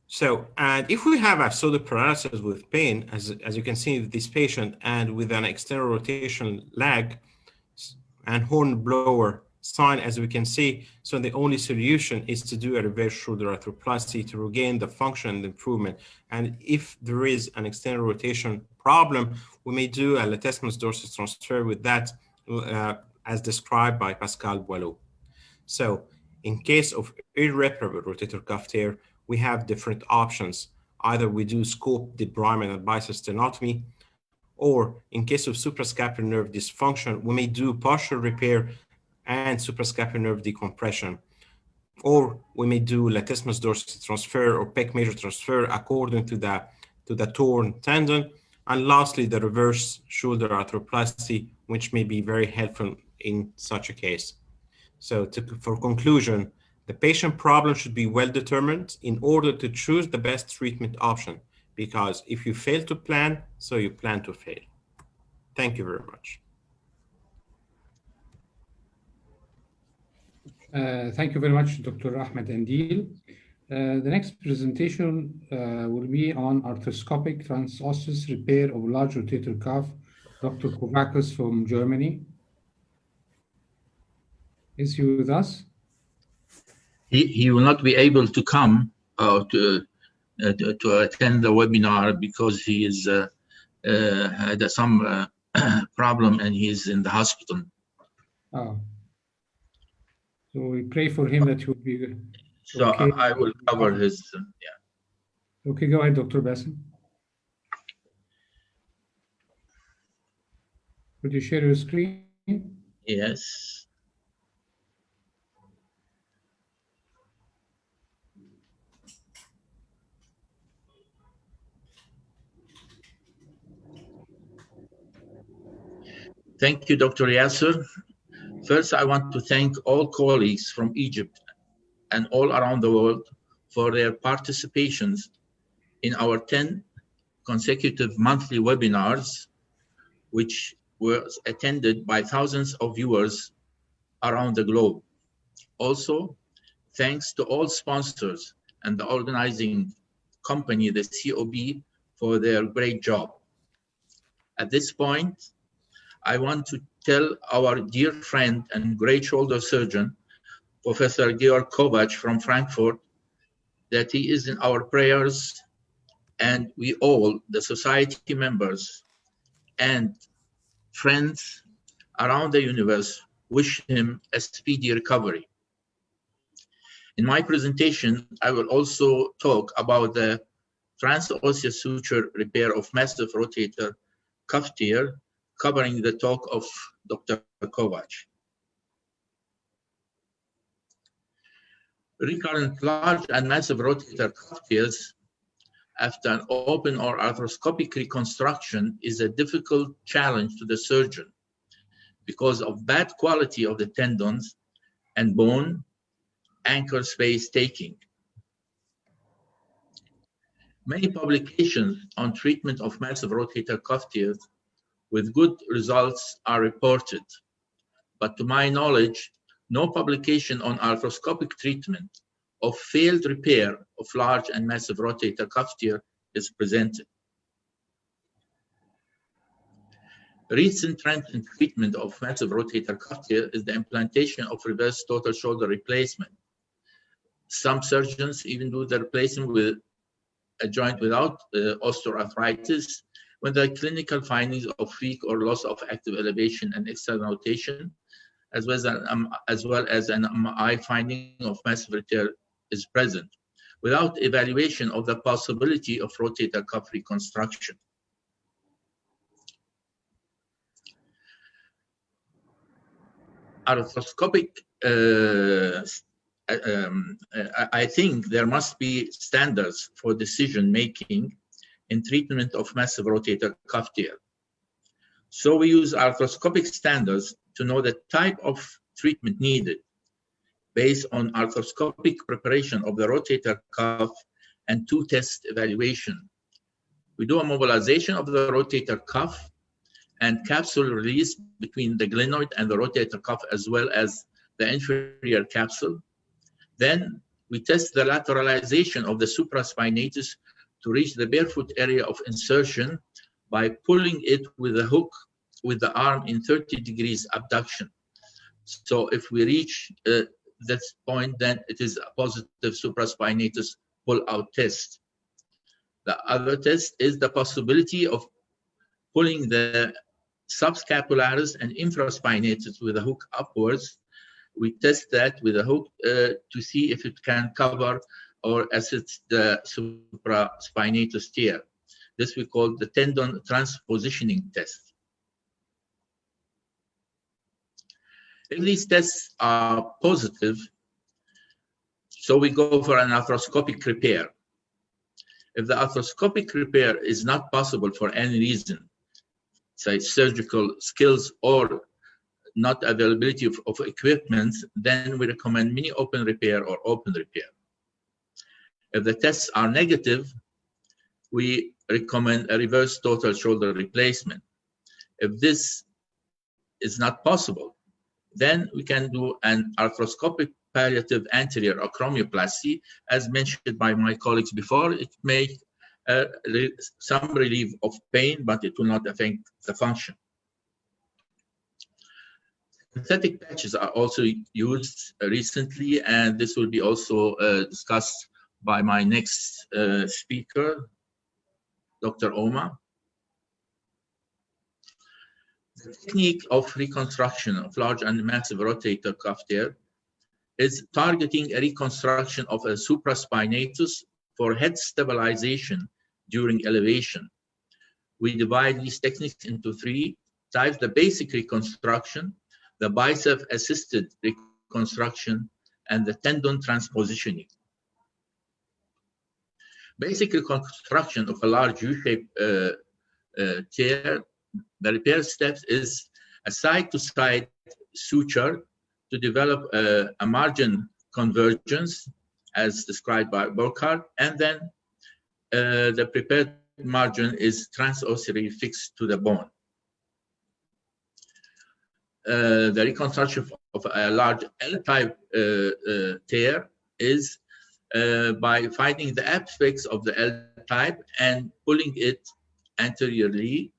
So, and if we have a pseudoparalysis with pain, as you can see with this patient, and with an external rotation lag and Hornblower sign, as we can see, so the only solution is to do a reverse shoulder arthroplasty to regain the function and improvement. And if there is an external rotation problem, we may do a latissimus dorsi transfer with that, as described by Pascal Boileau. So, in case of irreparable rotator cuff tear, we have different options. Either we do scope debridement and biceps sternotomy, or in case of suprascapular nerve dysfunction, we may do partial repair and suprascapular nerve decompression. Or we may do latissimus dorsi transfer or PEC major transfer according to the torn tendon. And lastly, the reverse shoulder arthroplasty, which may be very helpful in such a case. So for conclusion, the patient problem should be well determined in order to choose the best treatment option, because if you fail to plan, so you plan to fail. Thank you very much. Thank you very much, Dr. Ahmed Andil. The next presentation will be on arthroscopic transosseous repair of large rotator cuff. Dr. Kovacs from Germany. Is he with us? He will not be able to come to attend the webinar because he is had some problem and he's in the hospital. Oh. So we pray for him that he will be so okay. I will cover his yeah. Okay, go ahead, Dr. Bassem. Could you share your screen? Yes. Thank you, Dr. Yasser. First, I want to thank all colleagues from Egypt and all around the world for their participations in our 10 consecutive monthly webinars, which were attended by thousands of viewers around the globe. Also, thanks to all sponsors and the organizing company, the COB, for their great job. At this point, I want to tell our dear friend and great shoulder surgeon, Professor Georg Kovacs from Frankfurt, that he is in our prayers, and we all, the society members and friends around the universe, wish him a speedy recovery. In my presentation, I will also talk about the transosseous suture repair of massive rotator cuff tear, covering the talk of Dr. Kovacs. Recurrent large and massive rotator cuff tears after an open or arthroscopic reconstruction is a difficult challenge to the surgeon because of bad quality of the tendons and bone anchor space taking. Many publications on treatment of massive rotator cuff tears with good results are reported, but to my knowledge, no publication on arthroscopic treatment of failed repair of large and massive rotator cuff tear is presented. Recent trend in treatment of massive rotator cuff tear is the implantation of reverse total shoulder replacement. Some surgeons even do the replacement with a joint without osteoarthritis when the clinical findings of weak or loss of active elevation and external rotation, as well as an MRI finding of massive tear is present, without evaluation of the possibility of rotator cuff reconstruction. Arthroscopic, I think there must be standards for decision-making in treatment of massive rotator cuff tear. So we use arthroscopic standards to know the type of treatment needed based on arthroscopic preparation of the rotator cuff and two-test evaluation. We do a mobilization of the rotator cuff and capsule release between the glenoid and the rotator cuff, as well as the inferior capsule. Then we test the lateralization of the supraspinatus to reach the barefoot area of insertion by pulling it with a hook with the arm in 30 degrees abduction. So if we reach that point, then it is a positive supraspinatus pull-out test. The other test is the possibility of pulling the subscapularis and infraspinatus with a hook upwards. We test that with a hook to see if it can cover or assist the supraspinatus tear. This we call the tendon transpositioning test. If these tests are positive, so we go for an arthroscopic repair. If the arthroscopic repair is not possible for any reason, say surgical skills or not availability of equipment, then we recommend mini open repair or open repair. If the tests are negative, we recommend a reverse total shoulder replacement. If this is not possible, then we can do an arthroscopic palliative anterior acromioplasty. As mentioned by my colleagues before, it may some relief of pain, but it will not affect the function. Synthetic patches are also used recently, and this will be also discussed by my next speaker, Dr. Oma. The technique of reconstruction of large and massive rotator cuff tear is targeting a reconstruction of a supraspinatus for head stabilization during elevation. We divide these techniques into three types: the basic reconstruction, the bicep-assisted reconstruction, and the tendon transpositioning. Basic reconstruction of a large U-shaped tear, the repair steps is a side-to-side suture to develop a margin convergence as described by Burkhardt, and then the prepared margin is transossally fixed to the bone. The reconstruction of a large L-type tear is by finding the apex of the L-type and pulling it anteriorly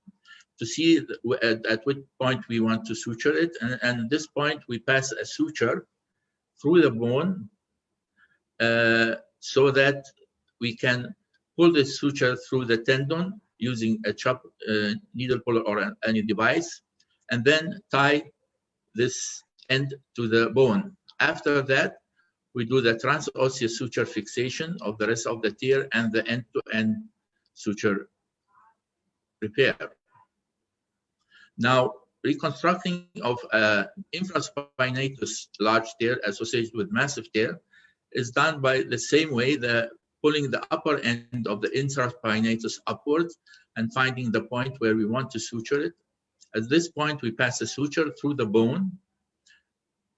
to see at which point we want to suture it. And at this point, we pass a suture through the bone so that we can pull the suture through the tendon using a chop needle puller or any device, and then tie this end to the bone. After that, we do the transosseous suture fixation of the rest of the tear and the end-to-end suture repair. Now, reconstructing of infraspinatus large tear associated with massive tear is done by the same way, pulling the upper end of the infraspinatus upwards and finding the point where we want to suture it. At this point, we pass the suture through the bone,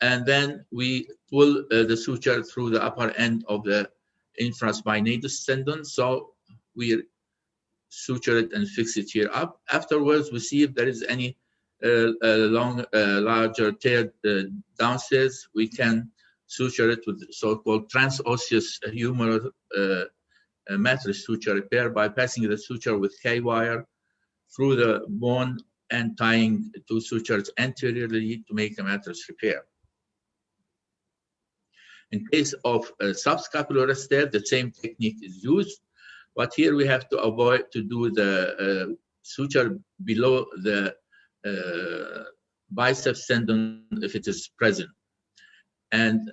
and then we pull the suture through the upper end of the infraspinatus tendon. So we suture it and fix it here up. Afterwards, we see if there is any larger tear downstairs. We can suture it with so-called transosseous humeral matrix suture repair by passing the suture with K-wire through the bone and tying two sutures anteriorly to make a matrix repair. In case of a subscapular tear, the same technique is used, but here we have to avoid to do the suture below the biceps tendon if it is present. And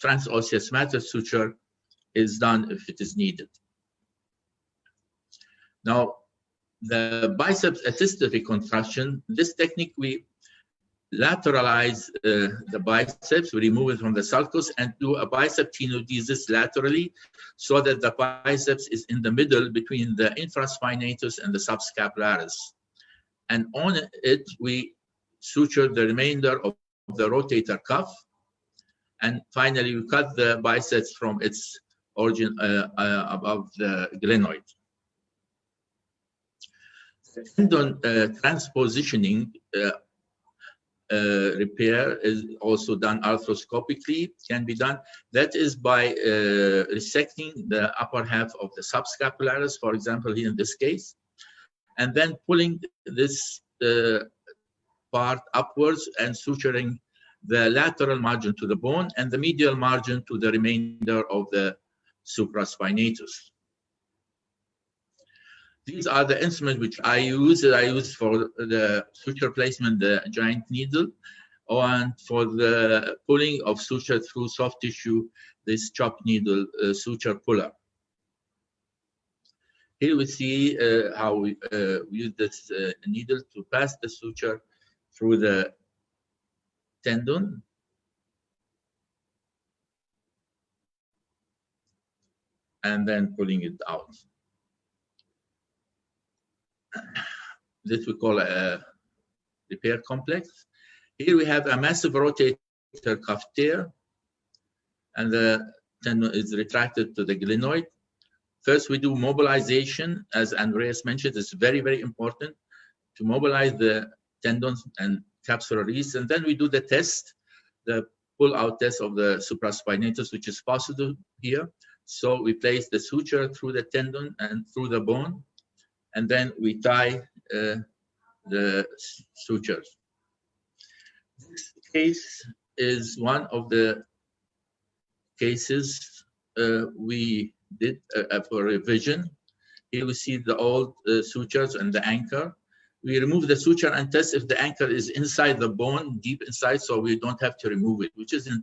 transosseous matrix suture is done if it is needed. Now, the biceps assisted reconstruction, this technique, we lateralize the biceps, we remove it from the sulcus and do a bicep tenodesis laterally so that the biceps is in the middle between the infraspinatus and the subscapularis. And on it, we suture the remainder of the rotator cuff. And finally, we cut the biceps from its origin above the glenoid. Tendon transpositioning repair is also done arthroscopically, can be done. That is by resecting the upper half of the subscapularis, for example, here in this case, and then pulling this part upwards and suturing the lateral margin to the bone and the medial margin to the remainder of the supraspinatus. These are the instruments which I use. I use for the suture placement, the giant needle, and for the pulling of suture through soft tissue, this chop needle suture puller. Here we see how we use this needle to pass the suture through the tendon. And then pulling it out. This we call a repair complex. Here we have a massive rotator cuff tear, and the tendon is retracted to the glenoid. First, we do mobilization, as Andreas mentioned. It's very, very important to mobilize the tendons and capsular release, and then we do the test, the pull-out test of the supraspinatus, which is possible here. So we place the suture through the tendon and through the bone, and then we tie the sutures. This case is one of the cases we did for revision. Here we see the old sutures and the anchor. We remove the suture and test if the anchor is inside the bone, deep inside, so we don't have to remove it, which is in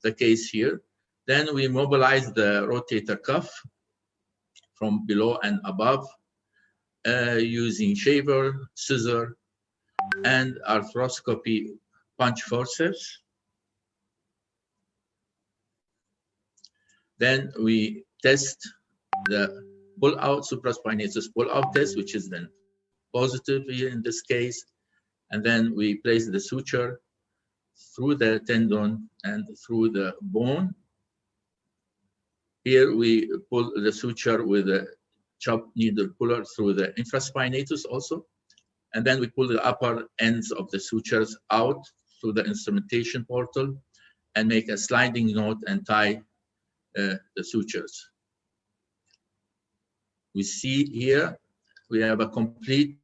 the case here. Then we mobilize the rotator cuff from below and above using shaver, scissor, and arthroscopy punch forceps. Then we test the pull-out supraspinatus pull-out test, which is then positive here in this case. And then we place the suture through the tendon and through the bone. Here we pull the suture with a chopped needle puller through the infraspinatus also. And then we pull the upper ends of the sutures out through the instrumentation portal and make a sliding knot and tie the sutures. We see here, we have a complete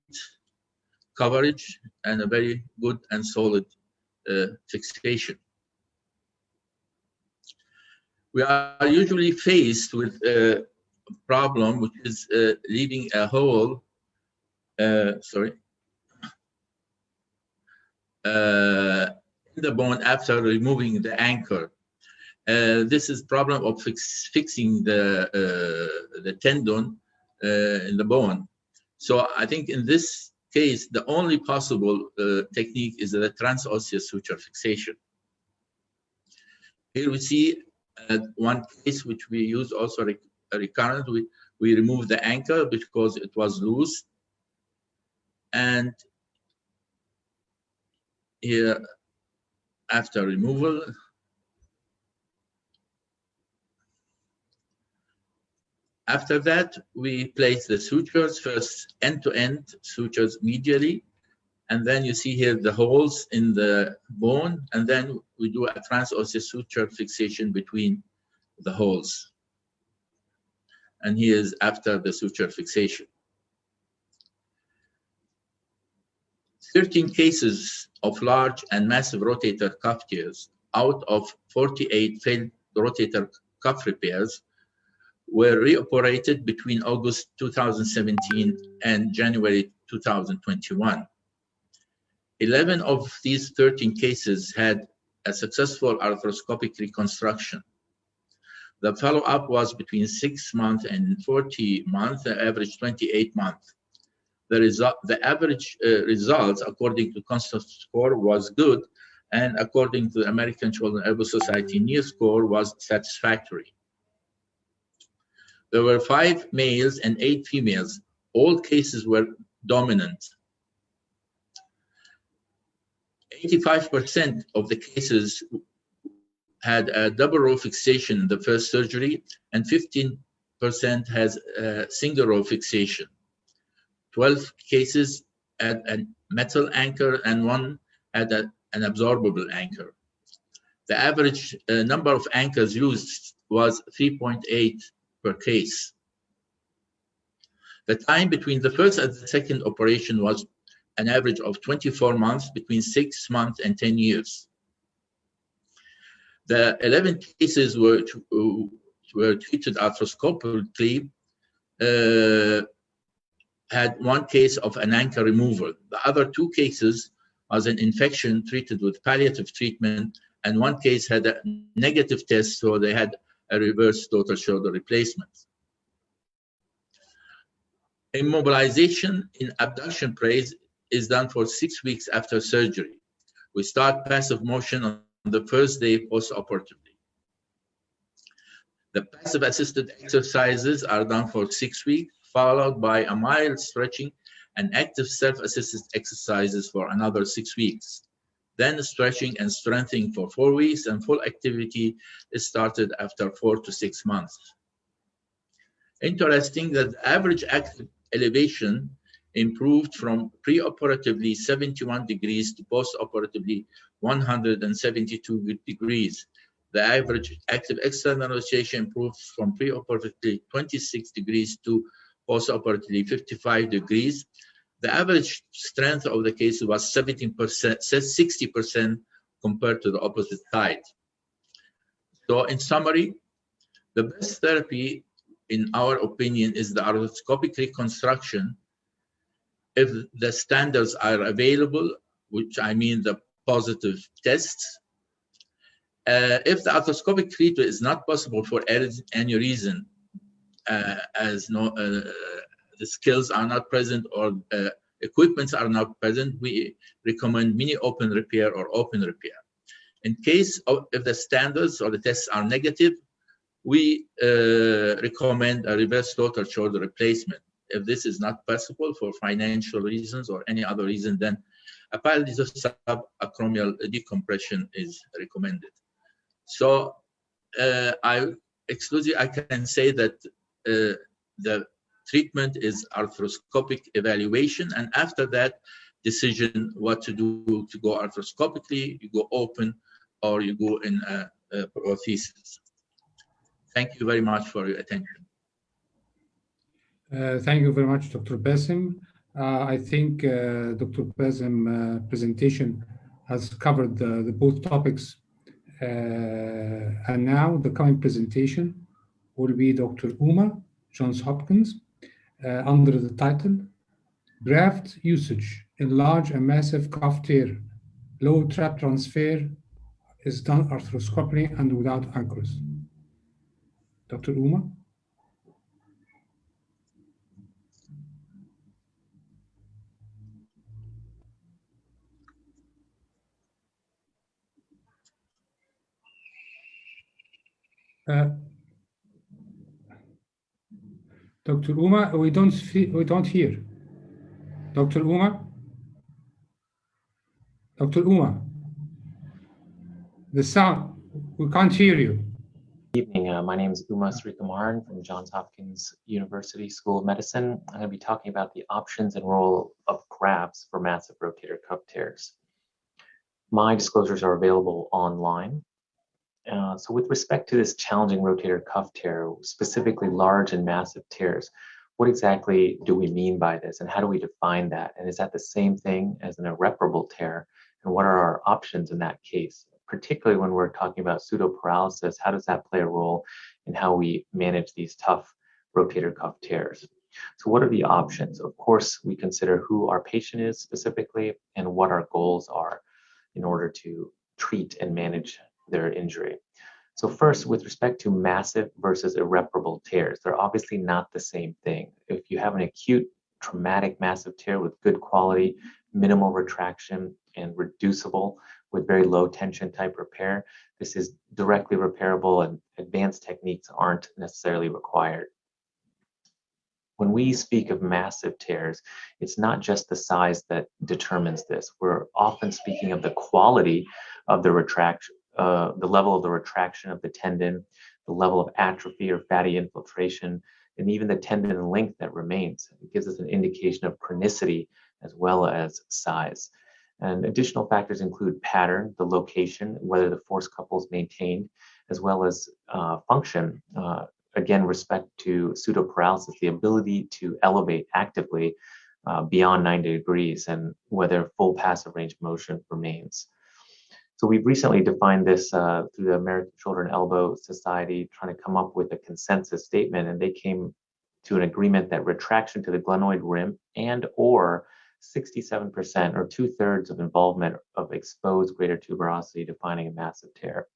coverage and a very good and solid fixation. We are usually faced with a problem which is leaving a hole, in the bone after removing the anchor. This is problem of fixing the tendon in the bone. So I think in this case, the only possible technique is the transosseous suture fixation. Here we see one case which we use also recurrent. We remove the anchor because it was loose. And here, after removal, after that, we place the sutures, first end-to-end sutures medially, and then you see here the holes in the bone, and then we do a transosseous suture fixation between the holes. And here's after the suture fixation. 13 cases of large and massive rotator cuff tears out of 48 failed rotator cuff repairs were reoperated between August 2017 and January 2021. 11 of these 13 cases had a successful arthroscopic reconstruction. The follow-up was between 6 months and 40 months, the average 28 months. The average results, according to CONSTANT score, was good, and according to the American Shoulder and Elbow Society NEAR score, was satisfactory. There were 5 males and 8 females. All cases were dominant. 85% of the cases had a double row fixation in the first surgery, and 15% has a single row fixation. 12 cases had a metal anchor, and 1 had an absorbable anchor. The average number of anchors used was 3.8 per case. The time between the first and the second operation was an average of 24 months, between 6 months and 10 years. The 11 cases were treated arthroscopically, had 1 case of an anchor removal. The other 2 cases was an infection treated with palliative treatment, and 1 case had a negative test, so they had a reverse total shoulder replacement. Immobilization in abduction brace is done for 6 weeks after surgery. We start passive motion on the first day post-operatively. The passive assisted exercises are done for 6 weeks, followed by a mild stretching and active self-assisted exercises for another 6 weeks. Then stretching and strengthening for 4 weeks, and full activity is started after 4 to 6 months. Interesting that the average active elevation improved from pre-operatively 71 degrees to post-operatively 172 degrees. The average active external rotation improved from pre-operatively 26 degrees to post-operatively 55 degrees. The average strength of the case was 60% compared to the opposite side. So in summary, the best therapy, in our opinion, is the arthroscopic reconstruction if the standards are available, which I mean the positive tests. If the arthroscopic treatment is not possible for any reason, as the skills are not present or equipments are not present, we recommend mini open repair or open repair. In case of if the standards or the tests are negative, we recommend a reverse total shoulder replacement. If this is not possible for financial reasons or any other reason, then a paralysis subacromial decompression is recommended. So I can say that the treatment is arthroscopic evaluation, and after that decision what to do, to go arthroscopically, you go open, or you go in a prosthesis. Thank you very much for your attention. Thank you very much, Dr. Bassem. I think Dr. Bassem presentation has covered the both topics. And now the coming presentation will be Dr. Uma, Johns Hopkins, under the title, Graft Usage in Large and Massive Cuff Tear. Low trap transfer is done arthroscopically and without anchors. Dr. Uma? Dr. Uma, we don't hear. Dr. Uma? Dr. Uma? The sound, we can't hear you. Good evening. My name is Uma Srikumaran from Johns Hopkins University School of Medicine. I'm going to be talking about the options and role of grafts for massive rotator cuff tears. My disclosures are available online. So with respect to this challenging rotator cuff tear, specifically large and massive tears, what exactly do we mean by this, and how do we define that? And is that the same thing as an irreparable tear? And what are our options in that case? Particularly when we're talking about pseudoparalysis, how does that play a role in how we manage these tough rotator cuff tears? So what are the options? Of course, we consider who our patient is specifically and what our goals are in order to treat and manage their injury. So first, with respect to massive versus irreparable tears, they're obviously not the same thing. If you have an acute traumatic massive tear with good quality, minimal retraction, and reducible with very low tension type repair, this is directly repairable and advanced techniques aren't necessarily required. When we speak of massive tears, it's not just the size that determines this. We're often speaking of the quality of the retraction, the level of the retraction of the tendon, the level of atrophy or fatty infiltration, and even the tendon length that remains. It gives us an indication of chronicity as well as size. And additional factors include pattern, the location, whether the force couple is maintained, as well as function. Again, respect to pseudoparalysis, the ability to elevate actively beyond 90 degrees and whether full passive range of motion remains. So we've recently defined this through the American Shoulder and Elbow Society, trying to come up with a consensus statement, and they came to an agreement that retraction to the glenoid rim and or 67% or 2/3 of involvement of exposed greater tuberosity defining a massive tear.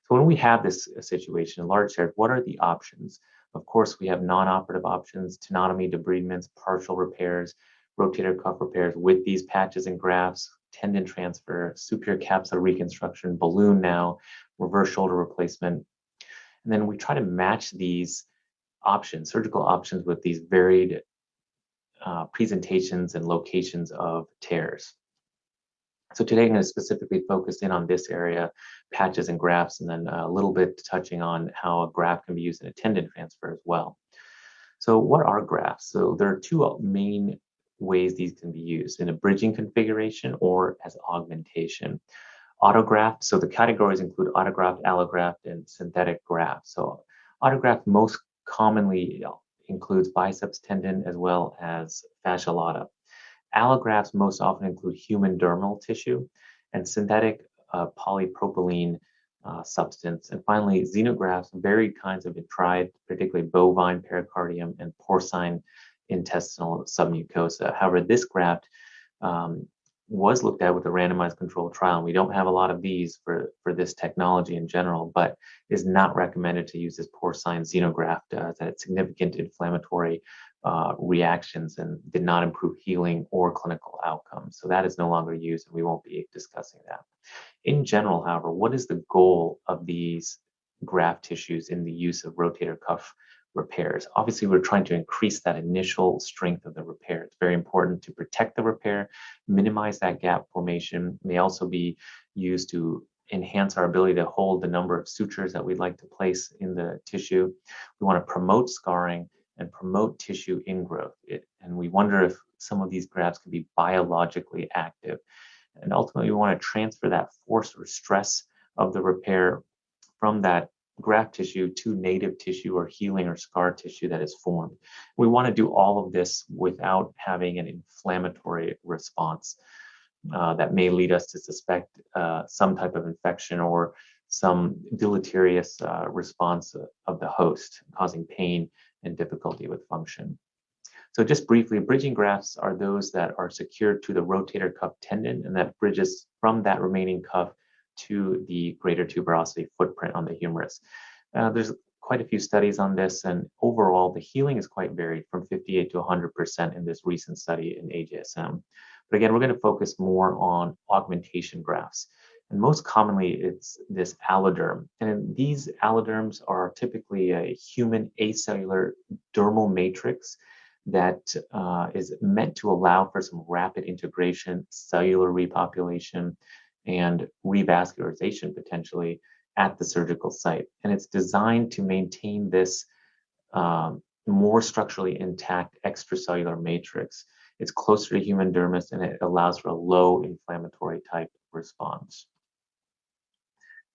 So when we have this situation, large tears, what are the options? Of course, we have non-operative options, tenotomy, debridements, partial repairs, rotator cuff repairs with these patches and grafts, tendon transfer, superior capsular reconstruction, balloon now, reverse shoulder replacement. And then we try to match these options, surgical options, with these varied presentations and locations of tears. So today I'm going to specifically focus in on this area, patches and grafts, and then a little bit touching on how a graft can be used in a tendon transfer as well. So what are grafts? So there are two main ways these can be used: in a bridging configuration or as augmentation. Autograft, so the categories include autograft, allograft, and synthetic graft. So autograft most commonly includes biceps tendon as well as fascia lata. Allografts most often include human dermal tissue and synthetic polypropylene substance. And finally, xenografts, varied kinds of tried, particularly bovine pericardium and porcine intestinal submucosa. However, this graft was looked at with a randomized controlled trial, and we don't have a lot of these for this technology in general, but is not recommended to use this porcine xenograft that had significant inflammatory reactions and did not improve healing or clinical outcomes. So that is no longer used, and we won't be discussing that. In general, however, what is the goal of these graft tissues in the use of rotator cuff repairs. Obviously, we're trying to increase that initial strength of the repair. It's very important to protect the repair, minimize that gap formation. It may also be used to enhance our ability to hold the number of sutures that we'd like to place in the tissue. We want to promote scarring and promote tissue ingrowth. And we wonder if some of these grafts can be biologically active. And ultimately, we want to transfer that force or stress of the repair from that graft tissue to native tissue or healing or scar tissue that is formed. We want to do all of this without having an inflammatory response that may lead us to suspect some type of infection or some deleterious response of the host, causing pain and difficulty with function. So just briefly, bridging grafts are those that are secured to the rotator cuff tendon and that bridges from that remaining cuff to the greater tuberosity footprint on the humerus. There's quite a few studies on this, and overall the healing is quite varied from 58 to 100% in this recent study in AJSM. But again, we're going to focus more on augmentation grafts. And most commonly, it's this alloderm. And these alloderms are typically a human acellular dermal matrix that is meant to allow for some rapid integration, cellular repopulation, and revascularization potentially at the surgical site. And it's designed to maintain this more structurally intact extracellular matrix. It's closer to human dermis and it allows for a low inflammatory type response.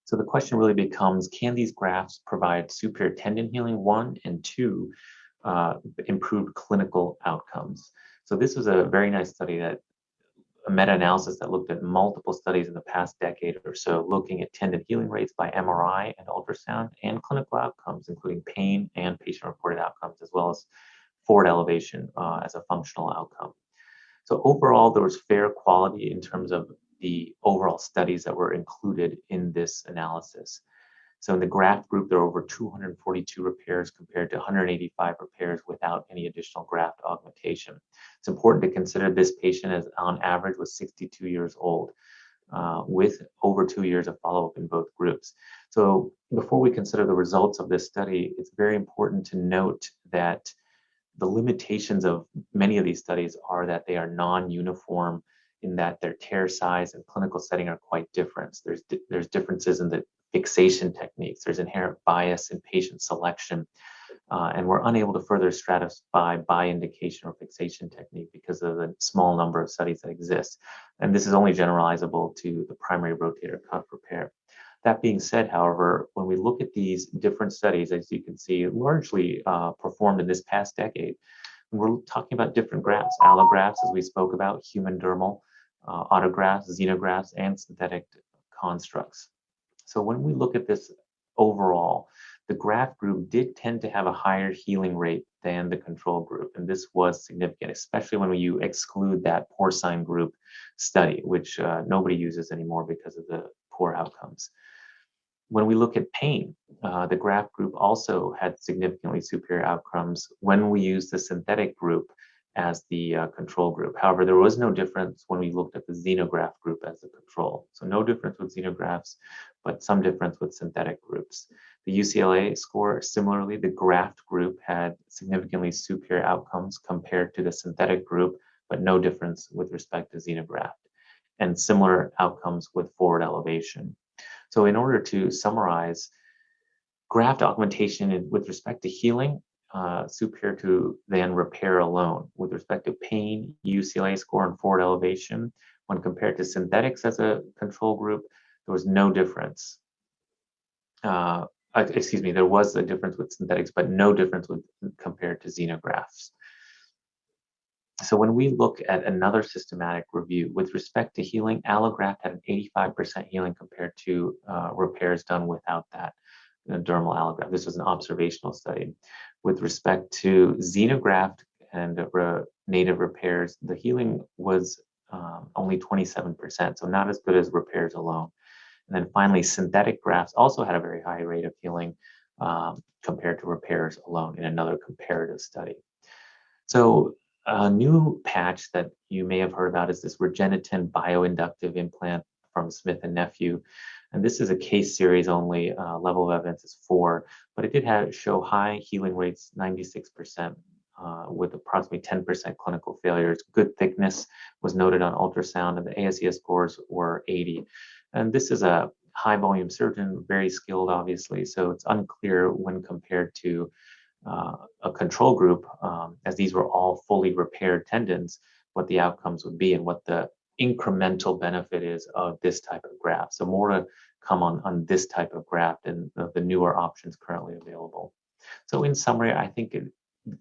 So the question really becomes, can these grafts provide superior tendon healing, one, and two, improved clinical outcomes? So this was a very nice study, that a meta-analysis that looked at multiple studies in the past decade or so, looking at tendon healing rates by MRI and ultrasound and clinical outcomes, including pain and patient-reported outcomes, as well as forward elevation as a functional outcome. So overall, there was fair quality in terms of the overall studies that were included in this analysis. So in the graft group, there were over 242 repairs compared to 185 repairs without any additional graft augmentation. It's important to consider this patient as on average was 62 years old, with over 2 years of follow-up in both groups. So before we consider the results of this study, it's very important to note that the limitations of many of these studies are that they are non-uniform, in that their tear size and clinical setting are quite different. There's differences in the fixation techniques. There's inherent bias in patient selection, and we're unable to further stratify by indication or fixation technique because of the small number of studies that exist. And this is only generalizable to the primary rotator cuff repair. That being said, however, when we look at these different studies, as you can see, largely performed in this past decade, we're talking about different grafts, allografts, as we spoke about, human dermal, autografts, xenografts, and synthetic constructs. So when we look at this overall, the graft group did tend to have a higher healing rate than the control group. And this was significant, especially when you exclude that porcine group study, which nobody uses anymore because of the poor outcomes. When we look at pain, the graft group also had significantly superior outcomes when we use the synthetic group as the control group. However, there was no difference when we looked at the xenograft group as the control. So no difference with xenografts, but some difference with synthetic groups. The UCLA score, similarly, the graft group had significantly superior outcomes compared to the synthetic group, but no difference with respect to xenograft, and similar outcomes with forward elevation. So in order to summarize, graft augmentation with respect to healing, superior to than repair alone. With respect to pain, UCLA score, and forward elevation, when compared to synthetics as a control group, there was no difference. There was a difference with synthetics, but no difference compared to xenografts. So when we look at another systematic review with respect to healing, allograft had an 85% healing compared to repairs done without that dermal allograft. This was an observational study. With respect to xenograft and native repairs, the healing was only 27%, so not as good as repairs alone. And then finally, synthetic grafts also had a very high rate of healing compared to repairs alone in another comparative study. So a new patch that you may have heard about is this REGENETEN bioinductive implant from Smith & Nephew. And this is a case series only, level of evidence is 4, but it did show high healing rates, 96%, with approximately 10% clinical failures. Good thickness was noted on ultrasound, and the ASES scores were 80. And this is a high volume surgeon, very skilled, obviously, so it's unclear when compared to a control group, as these were all fully repaired tendons, what the outcomes would be and what the incremental benefit is of this type of graft. So more to come on this type of graft and the newer options currently available. So in summary, I think the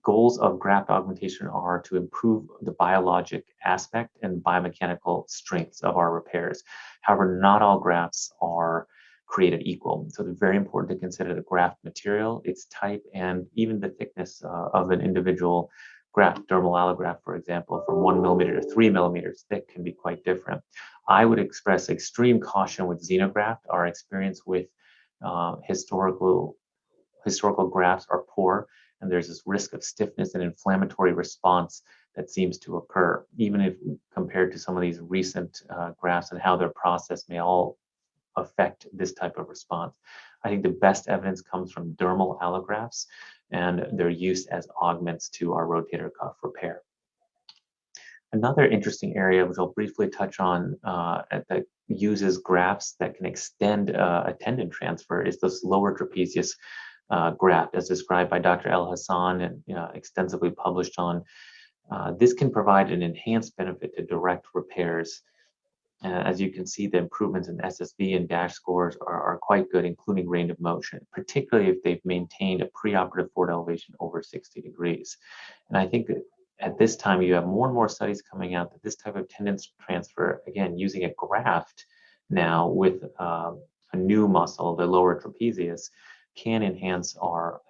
goals of graft augmentation are to improve the biologic aspect and biomechanical strengths of our repairs. However, not all grafts are created equal. So it's very important to consider the graft material, its type, and even the thickness of an individual graft. Dermal allograft, for example, from 1 millimeter to 3 millimeters thick can be quite different. I would express extreme caution with xenograft. Our experience with historical grafts are poor, and there's this risk of stiffness and inflammatory response that seems to occur, even if compared to some of these recent grafts and how they're processed may all affect this type of response. I think the best evidence comes from dermal allografts and their use as augments to our rotator cuff repair. Another interesting area, which I'll briefly touch on, that uses grafts that can extend a tendon transfer, is this lower trapezius graft, as described by Dr. El-Hassan and extensively published on. This can provide an enhanced benefit to direct repairs. As you can see, the improvements in SSV and DASH scores are quite good, including range of motion, particularly if they've maintained a preoperative forward elevation over 60 degrees. And I think that at this time, you have more and more studies coming out that this type of tendon transfer, again, using a graft now with a new muscle, the lower trapezius, can enhance our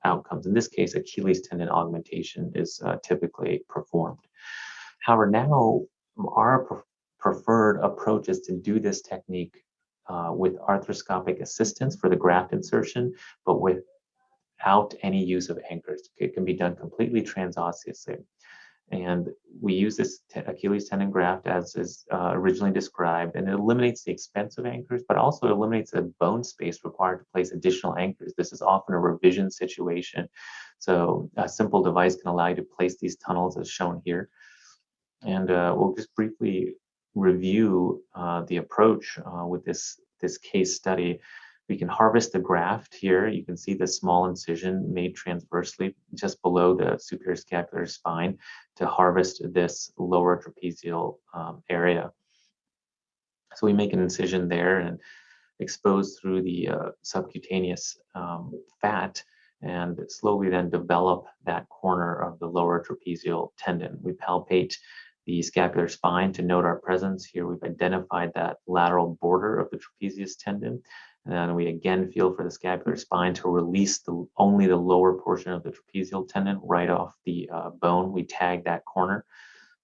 outcomes. In this case, Achilles tendon augmentation is typically performed. However, now our preferred approach is to do this technique with arthroscopic assistance for the graft insertion, but without any use of anchors. It can be done completely transosseously. And we use this Achilles tendon graft as is originally described, and it eliminates the expense of anchors, but also eliminates the bone space required to place additional anchors. This is often a revision situation. So a simple device can allow you to place these tunnels as shown here. And we'll just briefly review the approach with this case study. We can harvest the graft here. You can see the small incision made transversely just below the superior scapular spine to harvest this lower trapezial area. So we make an incision there and expose through the subcutaneous fat and slowly then develop that corner of the lower trapezial tendon. We palpate the scapular spine to note our presence. Here we've identified that lateral border of the trapezius tendon. And then we again feel for the scapular spine to release only the lower portion of the trapezial tendon right off the bone. We tag that corner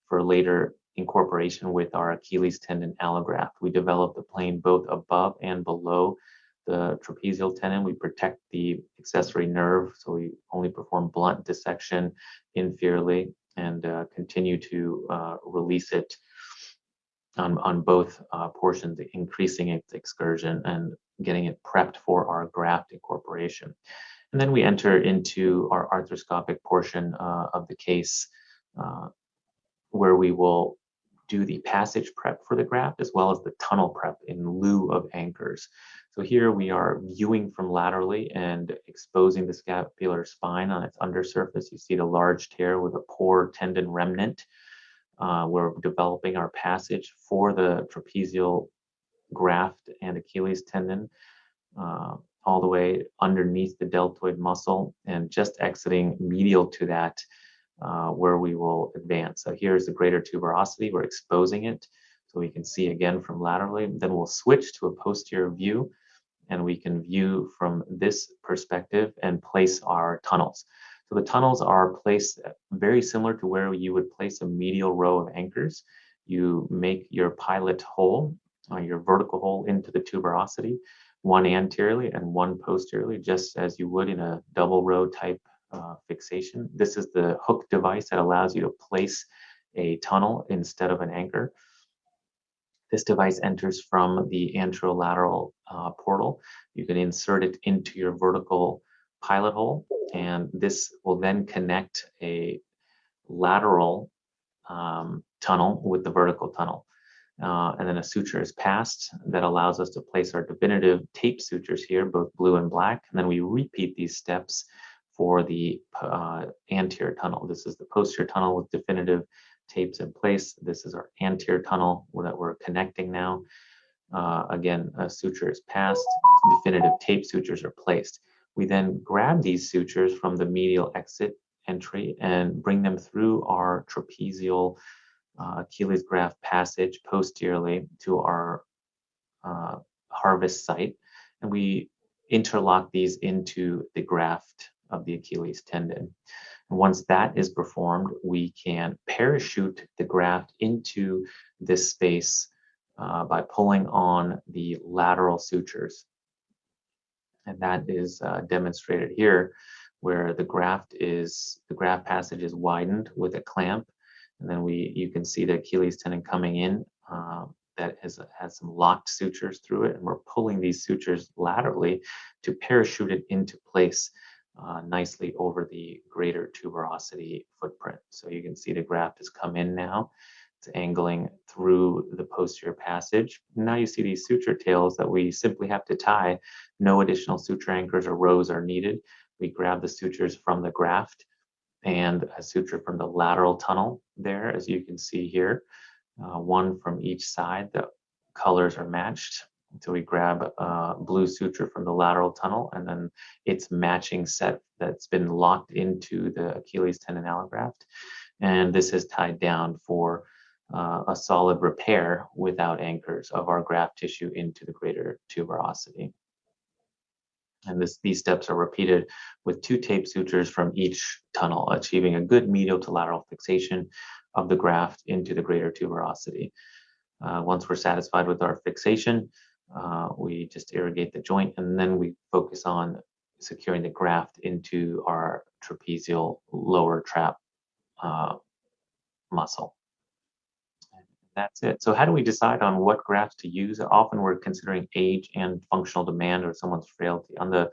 for later incorporation with our Achilles tendon allograft. We develop the plane both above and below the trapezial tendon. We protect the accessory nerve, so we only perform blunt dissection inferiorly and continue to release it on both portions, increasing its excursion and getting it prepped for our graft incorporation. And then we enter into our arthroscopic portion of the case where we will do the passage prep for the graft as well as the tunnel prep in lieu of anchors. So here we are viewing from laterally and exposing the scapular spine on its undersurface. You see the large tear with a poor tendon remnant. We're developing our passage for the trapezial graft and Achilles tendon all the way underneath the deltoid muscle and just exiting medial to that where we will advance. So here's the greater tuberosity. We're exposing it so we can see again from laterally. Then we'll switch to a posterior view and we can view from this perspective and place our tunnels. So the tunnels are placed very similar to where you would place a medial row of anchors. You make your pilot hole, your vertical hole into the tuberosity, one anteriorly and one posteriorly, just as you would in a double row type fixation. This is the hook device that allows you to place a tunnel instead of an anchor. This device enters from the anterolateral portal. You can insert it into your vertical pilot hole, and this will then connect a lateral tunnel with the vertical tunnel. And then a suture is passed that allows us to place our definitive tape sutures here, both blue and black. And then we repeat these steps for the anterior tunnel. This is the posterior tunnel with definitive tapes in place. This is our anterior tunnel that we're connecting now. Again, a suture is passed, definitive tape sutures are placed. We then grab these sutures from the medial exit entry and bring them through our trapezial Achilles graft passage posteriorly to our harvest site, and we interlock these into the graft of the Achilles tendon. And once that is performed, we can parachute the graft into this space by pulling on the lateral sutures. And that is demonstrated here, where the graft passage is widened with a clamp. And then you can see the Achilles tendon coming in that has some locked sutures through it. And we're pulling these sutures laterally to parachute it into place nicely over the greater tuberosity footprint. So you can see the graft has come in now. It's angling through the posterior passage. Now you see these suture tails that we simply have to tie. No additional suture anchors or rows are needed. We grab the sutures from the graft and a suture from the lateral tunnel there, as you can see here, one from each side. The colors are matched. So we grab a blue suture from the lateral tunnel, and then its matching set that's been locked into the Achilles tendon allograft. And this is tied down for a solid repair without anchors of our graft tissue into the greater tuberosity. And these steps are repeated with 2 tape sutures from each tunnel, achieving a good medial to lateral fixation of the graft into the greater tuberosity. Once we're satisfied with our fixation, we just irrigate the joint, and then we focus on securing the graft into our trapezial lower trap muscle. That's it. So how do we decide on what grafts to use? Often we're considering age and functional demand or someone's frailty. On the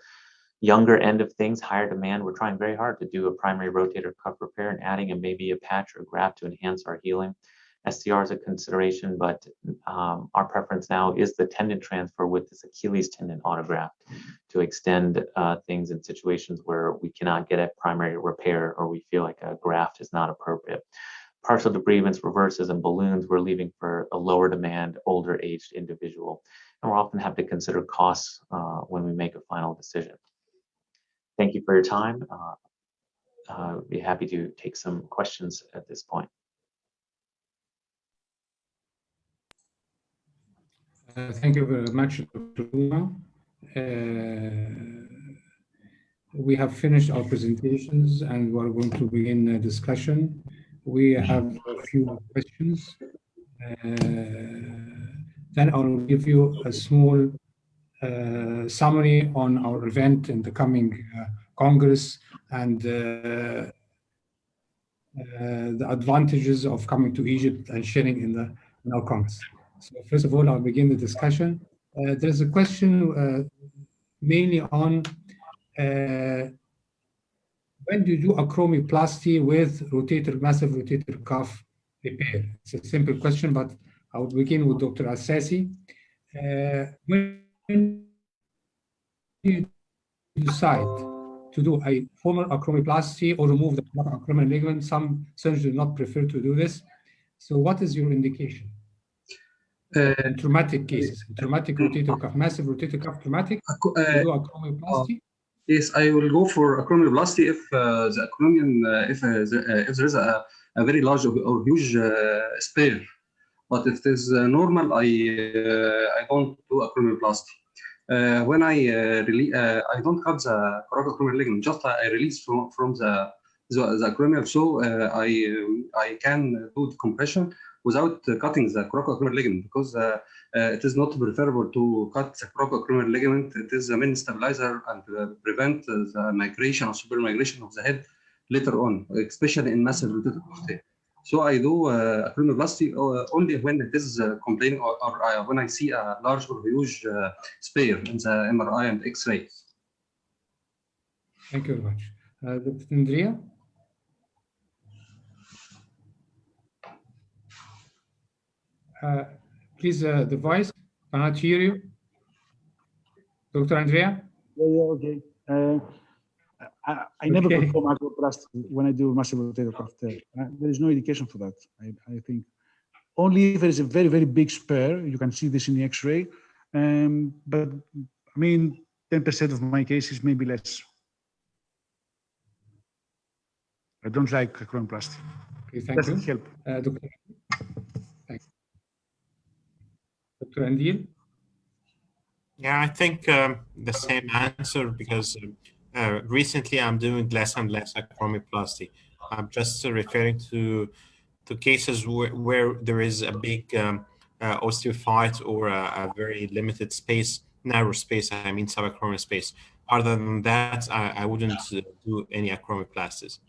younger end of things, higher demand, we're trying very hard to do a primary rotator cuff repair and adding maybe a patch or graft to enhance our healing. SCR is a consideration, but our preference now is the tendon transfer with this Achilles tendon autograft to extend things in situations where we cannot get a primary repair or we feel like a graft is not appropriate. Partial debridements, reverses, and balloons we're leaving for a lower demand, older aged individual. And we'll often have to consider costs when we make a final decision. Thank you for your time. I'll be happy to take some questions at this point. Thank you very much, Dr. Uma. We have finished our presentations and we're going to begin a discussion. We have a few questions. Then I'll give you a small summary on our event in the coming Congress and the advantages of coming to Egypt and sharing in our Congress. So first of all, I'll begin the discussion. There's a question mainly on when do you do acromioplasty with massive rotator cuff repair? It's a simple question, but I will begin with Dr. Assassi. When you decide to do a formal acromioplasty or remove the acromial ligament, some surgeons do not prefer to do this. So what is your indication? In traumatic cases, traumatic rotator cuff, massive rotator cuff traumatic, you do acromioplasty? Yes, I will go for acromioplasty if the acromion, if there is a very large or huge spare. But if it is normal, I don't do acromioplasty. When I don't cut the coracoacromial ligament, just I release from the acromial, so I can do decompression without cutting the coracoacromial ligament, because it is not preferable to cut the coracoacromial ligament. It is the main stabilizer and prevent the migration or super migration of the head later on, especially in massive rotator cuff tear. So I do acromioplasty only when it is complaining or when I see a large or huge spare in the MRI and X-rays. Thank you very much. Dr. Andrea? Please, the voice, cannot hear you. Dr. Andrea? Yeah, okay. I never Okay. perform acroplasty when I do massive rotator cuff tear. There is no indication for that, I think. Only if there is a very, very big spare, you can see this in the X-ray. But I mean, 10% of my cases, maybe less. I don't like acromioplasty. Okay, thank you. Doesn't help. Dr. Andil? Yeah, I think the same answer, because recently I'm doing less and less acromioplasty. I'm just referring to cases where there is a big osteophyte or a very limited space, narrow space, I mean subacromial space. Other than that, I wouldn't do any acromioplasties.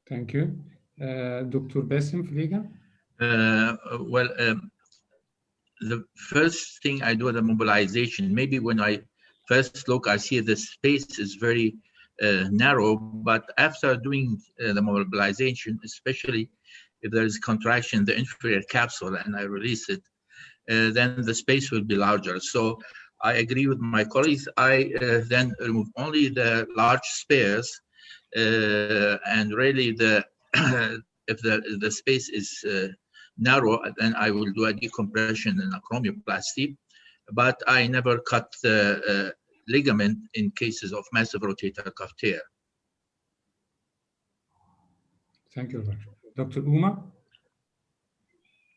Thank you. Dr. Bassem Fliga? The first thing I do at the mobilization, maybe when I first look, I see the space is very narrow, but after doing the mobilization, especially if there is contraction in the inferior capsule and I release it, then the space will be larger. So I agree with my colleagues. I then remove only the large spares, and really if the space is narrow, then I will do a decompression and acromioplasty, but I never cut the ligament in cases of massive rotator cuff tear. Thank you very much. Dr. Uma?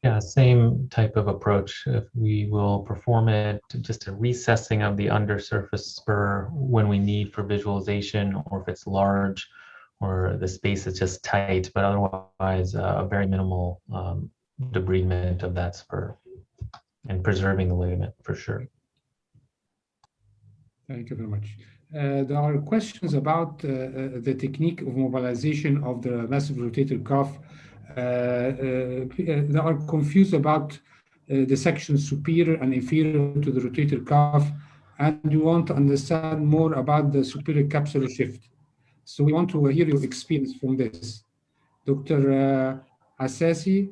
Yeah, same type of approach. If we will perform it, just a recessing of the undersurface spur when we need for visualization, or if it's large, or the space is just tight, but otherwise a very minimal debridement of that spur and preserving the ligament for sure. Thank you very much. There are questions about the technique of mobilization of the massive rotator cuff. They are confused about the section superior and inferior to the rotator cuff, and you want to understand more about the superior capsular shift. So we want to hear your experience from this. Dr. Assasi,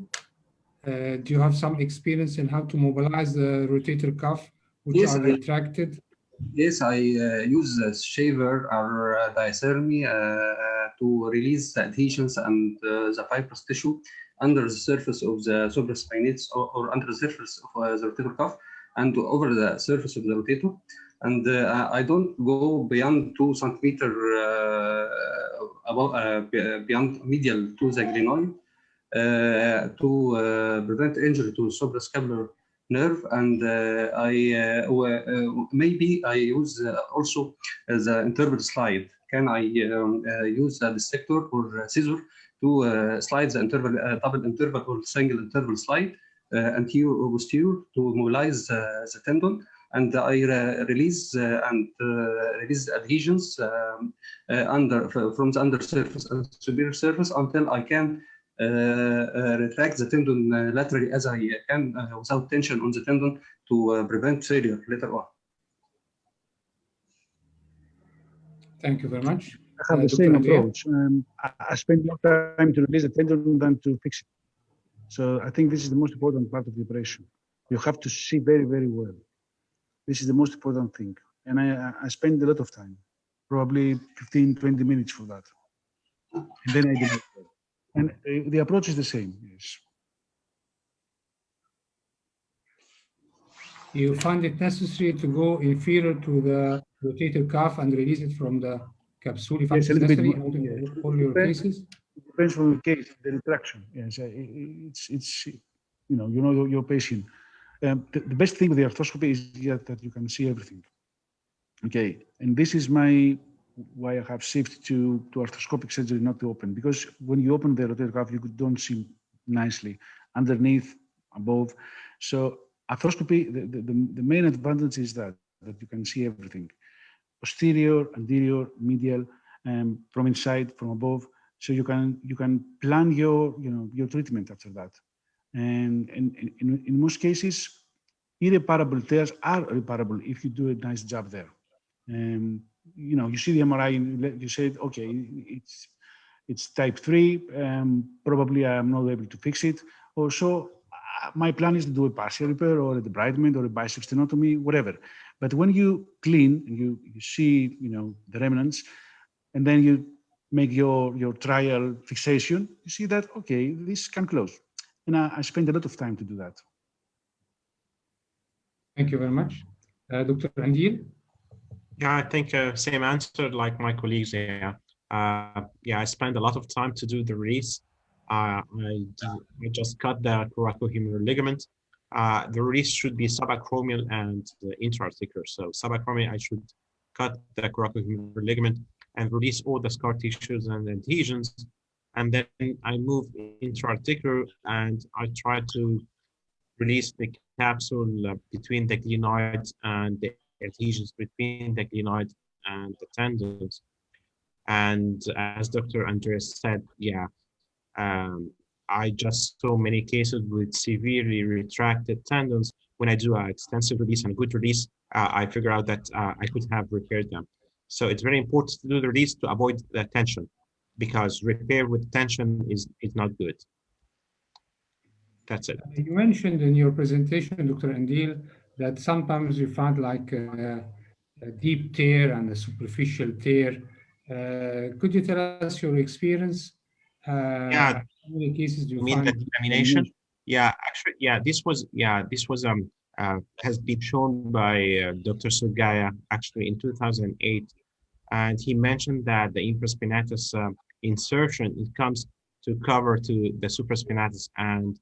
do you have some experience in how to mobilize the rotator cuff, which are retracted? Yes, I use shaver or diathermy to release the adhesions and the fibrous tissue under the surface of the supraspinates or under the surface of the rotator cuff and over the surface of the rotator. And I don't go beyond 2 centimeters beyond medial to the glenoid to prevent injury to the suprascapular nerve. And maybe I use also the interval slide. Can I use the dissector or scissor to slide the interval, double interval or single interval slide anterior or posterior to mobilize the tendon? And I release release adhesions from the undersurface and superior surface until I can retract the tendon laterally as I can without tension on the tendon to prevent failure later on. Thank you very much. I have the same approach. I spend more time to release the tendon than to fix it. So I think this is the most important part of the operation. You have to see very, very well. This is the most important thing. And I spend a lot of time, probably 15, 20 minutes for that. And then I do it. And the approach is the same, yes. You find it necessary to go inferior to the rotator cuff and release it from the capsule? Yes, a little bit more. In all your cases? It depends on the case, the retraction. Yes, it's you know your patient. The best thing with the arthroscopy is that you can see everything. Okay, and this is why I have shifted to arthroscopic surgery, not to open, because when you open the rotator cuff, you don't see nicely underneath, above. So arthroscopy, the main advantage is that you can see everything, posterior, anterior, medial, from inside, from above, so you can plan your your treatment after that. And in most cases, irreparable tears are reparable if you do a nice job there. You see the MRI and you say, okay, it's type 3, probably I'm not able to fix it. Or so my plan is to do a partial repair or a debridement or a biceps tenotomy, whatever. But when you clean and you see the remnants, and then you make your trial fixation, you see that, okay, this can close. And I spend a lot of time to do that. Thank you very much. Dr. Andil? Yeah, I think same answer like my colleagues. Yeah, I spend a lot of time to do the release. I just cut the coracohumeral ligament. The release should be subacromial and intra-articular. So subacromial, I should cut the coracohumeral ligament and release all the scar tissues and adhesions. And then I move intra-articular and I try to release the capsule between the glenoid and the adhesions between the glenoid and the tendons. And as Dr. Andres said, I just saw many cases with severely retracted tendons. When I do an extensive release and a good release, I figure out that I could have repaired them. So it's very important to do the release to avoid the tension, because repair with tension is not good. That's it. You mentioned in your presentation, Dr. Andil, that sometimes you find like a deep tear and a superficial tear. Could you tell us your experience? Yeah. How many cases do you mean find? the contamination? Yeah, actually, this was has been shown by Dr. Surgaya actually in 2008, and he mentioned that the infraspinatus insertion, it comes to cover to the supraspinatus, and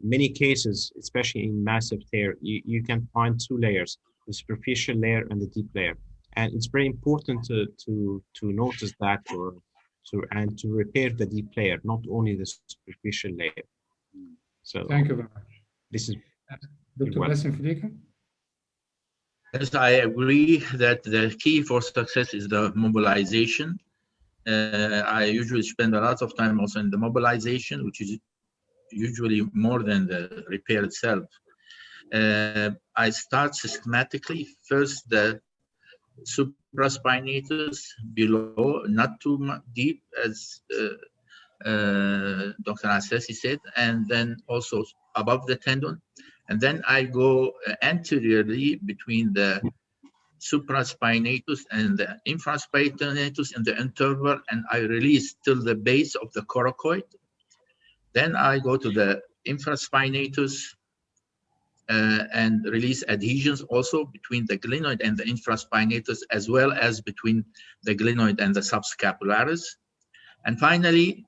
many cases, especially in massive tear, you can find two layers, the superficial layer and the deep layer, and it's very important to notice that and to repair the deep layer, not only the superficial layer. So thank you very much. This is Dr. Bassem Fadika? Yes, I agree that the key for success is the mobilization. I usually spend a lot of time also in the mobilization, which is usually more than the repair itself. I start systematically. First, the supraspinatus below, not too deep, as Dr. Assesi said, and then also above the tendon. And then I go anteriorly between the supraspinatus and the infraspinatus in the interval, and I release till the base of the coracoid. Then I go to the infraspinatus and release adhesions also between the glenoid and the infraspinatus, as well as between the glenoid and the subscapularis. And finally,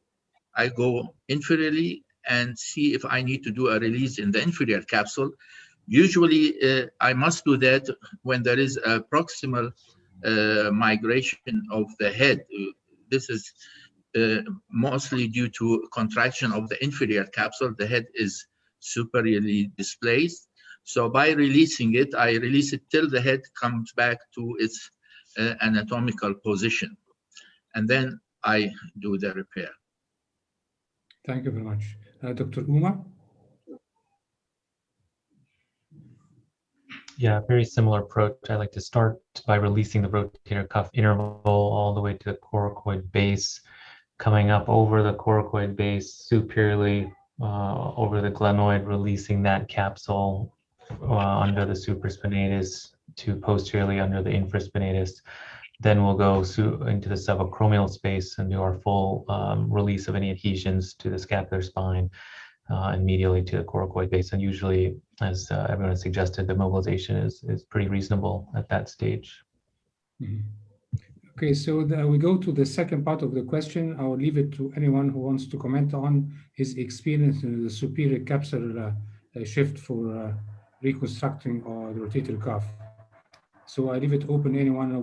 I go inferiorly and see if I need to do a release in the inferior capsule. Usually, I must do that when there is a proximal migration of the head. This is mostly due to contraction of the inferior capsule. The head is superiorly displaced. So by releasing it, I release it till the head comes back to its anatomical position. And then I do the repair. Thank you very much. Dr. Umar? Yeah, very similar approach. I like to start by releasing the rotator cuff interval all the way to the coracoid base, coming up over the coracoid base superiorly over the glenoid, releasing that capsule under the supraspinatus to posteriorly under the infraspinatus. Then we'll go into the subacromial space and do our full release of any adhesions to the scapular spine and medially to the coracoid base. And usually, as everyone has suggested, the mobilization is pretty reasonable at that stage. Mm-hmm. Okay, so we go to the second part of the question. I will leave it to anyone who wants to comment on his experience in the superior capsular shift for reconstructing the rotator cuff. So I leave it open. Anyone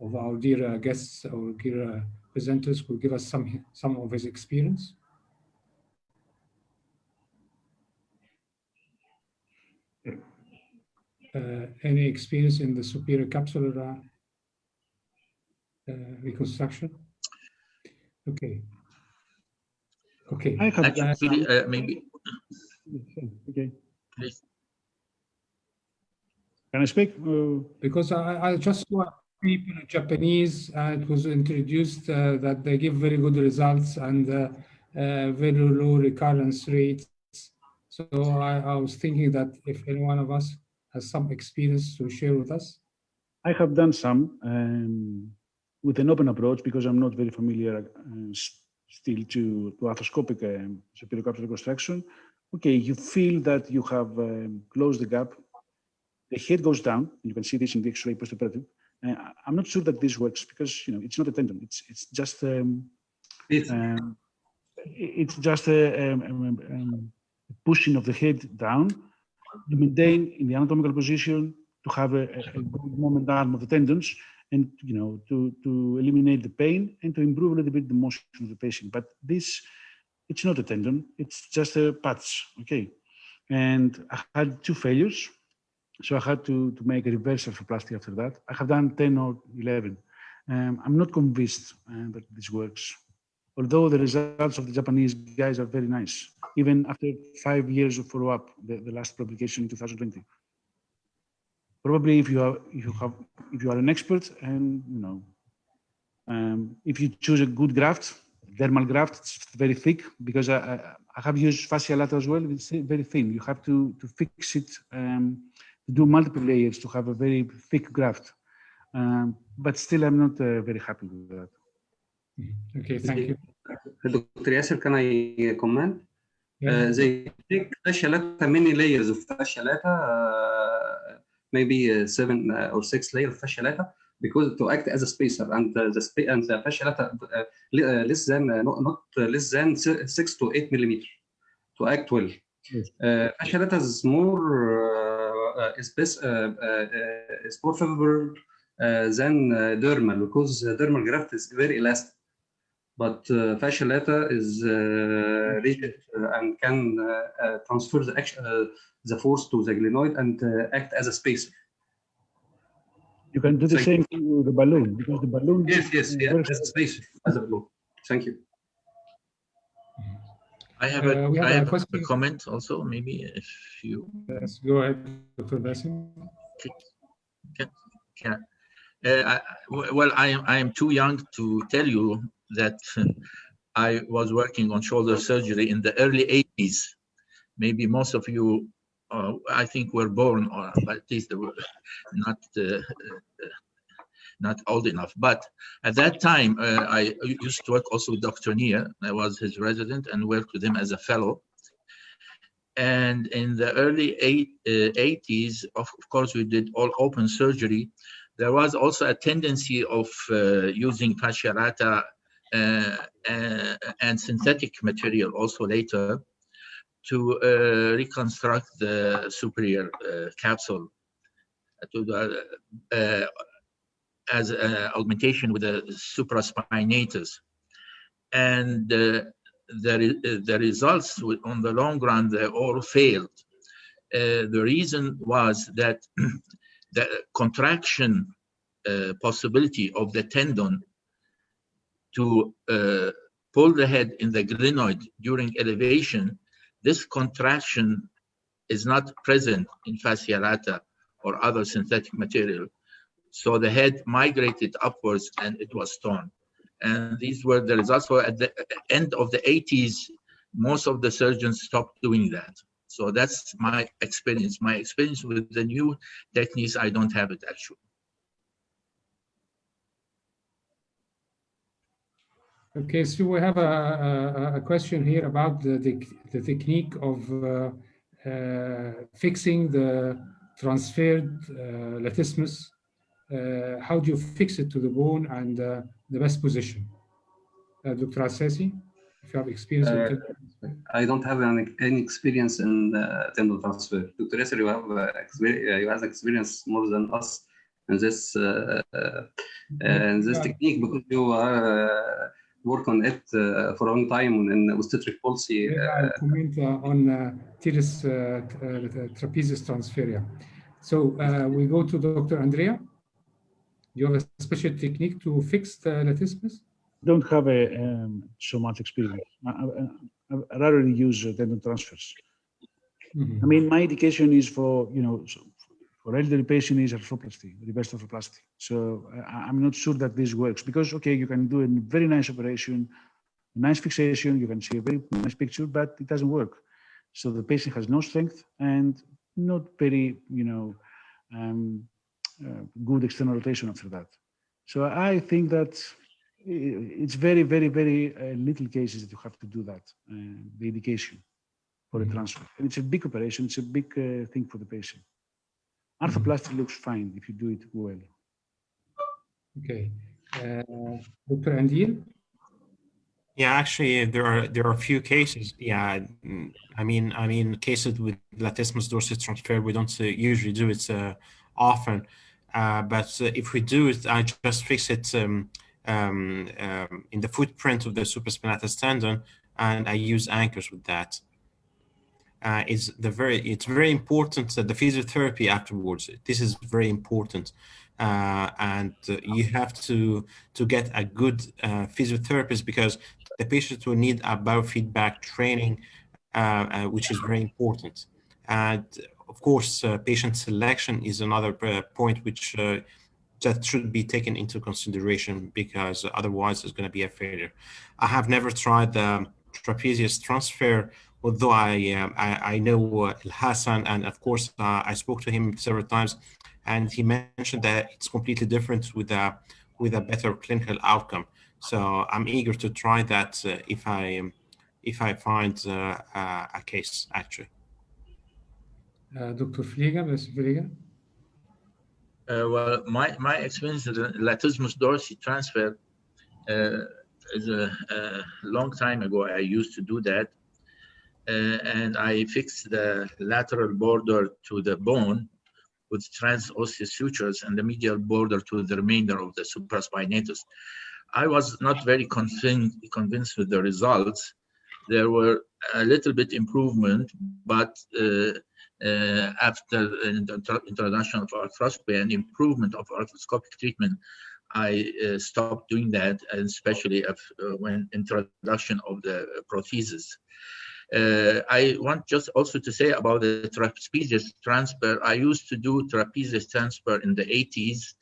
of our dear guests or dear presenters will give us some of his experience. Any experience in the superior capsular reconstruction? Okay. Okay. I have Actually, maybe, okay. please. Can I speak? Because I just saw people in Japanese, it was introduced that they give very good results and very low recurrence rates. So I was thinking that if any one of us has some experience to share with us. I have done some with an open approach because I'm not very familiar still to arthroscopic superior capsular reconstruction. Okay, you feel that you have closed the gap. The head goes down. You can see this in the X-ray postoperative. I'm not sure that this works because it's not a tendon. It's just it's just a pushing of the head down to maintain in the anatomical position, to have a good moment arm of the tendons, and to eliminate the pain and to improve a little bit the motion of the patient. But this, it's not a tendon. It's just a patch. Okay, and I had 2 failures. So I had to make a reverse arthroplasty after that. I have done 10 or 11. I'm not convinced that this works, although the results of the Japanese guys are very nice, even after 5 years of follow-up, the last publication in 2020. Probably if you are an expert and if you choose a good graft, dermal graft, it's very thick, because I have used fascia lata as well. It's very thin. You have to fix it. Do multiple layers to have a very thick graft, but still I'm not very happy with that. Okay, thank you. Dr. Yasser, can I comment? Yes. They take fascia lata, many layers of fascia lata, maybe 7 or 6 layers of fascia lata, because to act as a spacer, and the fascia lata less than not less than 6 to 8 millimeter to act well. Yes. Fascia lata is more favorable than dermal, because dermal graft is very elastic, but fascia lata is rigid and can transfer the force to the glenoid and act as a spacer. You can do the same thing with the balloon, because the balloon. Yes, as a spacer, as a balloon. Thank you. I have a comment also, maybe if you. Yes, go ahead, Dr. Basim. Well, I am too young to tell you that I was working on shoulder surgery in the early 80s. Maybe most of you, I think, were born, or at least they were not old enough. But at that time, I used to work also with Dr. Nia. I was his resident and worked with him as a fellow. And in the early 80s, of course, we did all open surgery. There was also a tendency of using fascia lata and synthetic material also later to reconstruct the superior capsule to the, as augmentation with the supraspinatus. And the results on the long run, they all failed. The reason was that the contraction possibility of the tendon to pull the head in the glenoid during elevation, this contraction is not present in fascia lata or other synthetic material. So the head migrated upwards and it was torn. And these were the results. So at the end of the 80s, most of the surgeons stopped doing that. So that's my experience. My experience with the new techniques, I don't have it actually. Okay, so we have a question here about the technique of fixing the transferred latissimus. How do you fix it to the bone and the best position? Dr. Assasi, if you have experience with it. I don't have any experience in tendon transfer. Dr. Yasser, you have experience more than us in this technique, because you work on it for a long time in obstetric policy. I'll comment on teres trapezius transferia. So we go to Dr. Andrea. you have a special technique to fix the latissimus? Don't have so much experience. I rarely use tendon transfers. Mhm. I mean, my indication is for, for elderly patient is arthroplasty, reverse arthroplasty. So I'm not sure that this works because, okay, you can do a very nice operation, nice fixation, you can see a very nice picture, but it doesn't work. So the patient has no strength and not very, good external rotation after that. So I think that it's very, very, very little cases that you have to do that, the indication for a transfer. And it's a big operation, it's a big thing for the patient. Arthroplasty looks fine if you do it well. Okay. Dr. Andil? Yeah, actually, there are a few cases. Yeah, I mean, cases with latissimus dorsi transfer, we don't usually do it often, but if we do it, I just fix it in the footprint of the supraspinatus tendon, and I use anchors with that. It's very important that the physiotherapy afterwards. This is very important, and you have to get a good physiotherapist because the patient will need a biofeedback training, which is very important. And of course, patient selection is another point which that should be taken into consideration because otherwise it's going to be a failure. I have never tried the trapezius transfer, although I know Hassan, and of course I spoke to him several times, and he mentioned that it's completely different with a better clinical outcome. So I'm eager to try that if I find a case actually. Dr. Pfleger, Mr. Pfleger? Well, my experience with the latissimus dorsi transfer is a long time ago. I used to do that, and I fixed the lateral border to the bone with transosseous sutures and the medial border to the remainder of the supraspinatus. I was not very convinced with the results. There were a little bit improvement, but after the introduction of arthroscopy and improvement of arthroscopic treatment, I stopped doing that, and especially when introduction of the prosthesis. I want just also to say about the trapezius transfer. I used to do trapezius transfer in the 80s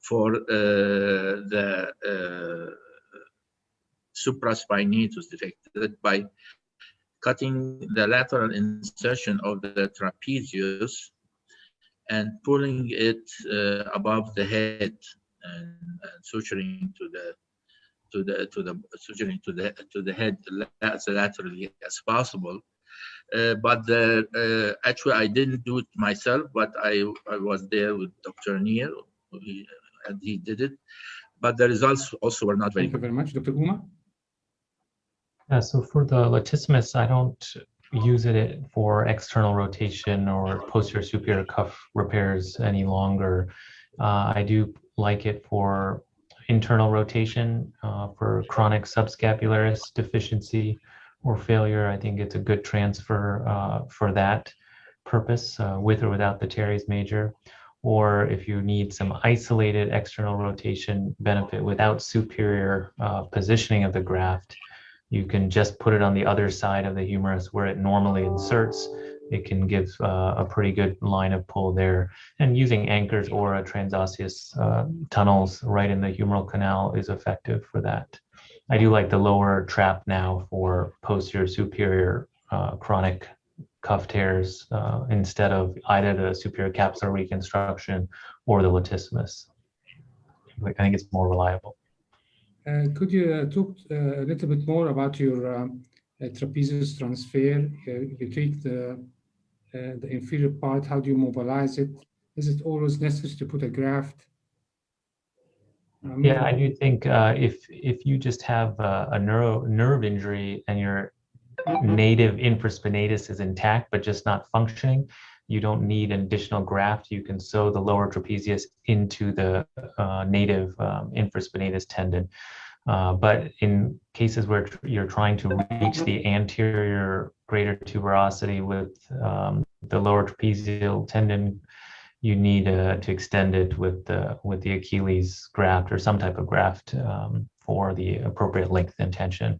for the supraspinatus defect by cutting the lateral insertion of the trapezius and pulling it above the head and suturing to the head as laterally as possible. But actually, I didn't do it myself, but I was there with Dr. Neer, and he did it. But the results also were not very Thank you good. very much. Dr. Uma? Yeah, so for the latissimus, I don't use it for external rotation or posterior superior cuff repairs any longer. I do like it for internal rotation for chronic subscapularis deficiency or failure. I think it's a good transfer for that purpose, with or without the teres major. Or if you need some isolated external rotation benefit without superior positioning of the graft, you can just put it on the other side of the humerus where it normally inserts. It can give a pretty good line of pull there. And using anchors or a transosseous tunnels right in the humeral canal is effective for that. I do like the lower trap now for posterior superior chronic cuff tears instead of either the superior capsular reconstruction or the latissimus. I think it's more reliable. Could you talk a little bit more about your trapezius transfer? You take the inferior part, how do you mobilize it? Is it always necessary to put a graft? Yeah, I do think if you just have a nerve injury and your native infraspinatus is intact but just not functioning, you don't need an additional graft. You can sew the lower trapezius into the native infraspinatus tendon. But in cases where you're trying to reach the anterior greater tuberosity with the lower trapezial tendon you need to extend it with the Achilles graft or some type of graft for the appropriate length and tension.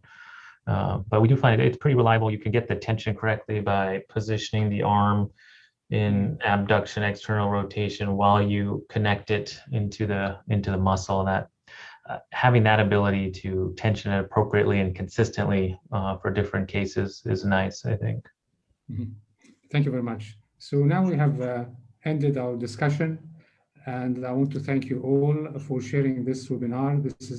But we do find it's pretty reliable. You can get the tension correctly by positioning the arm in abduction, external rotation while you connect it into the muscle. That having that ability to tension it appropriately and consistently for different cases is nice, I think. Mm-hmm. Thank you very much. So now we have ended our discussion, and I want to thank you all for sharing this webinar. This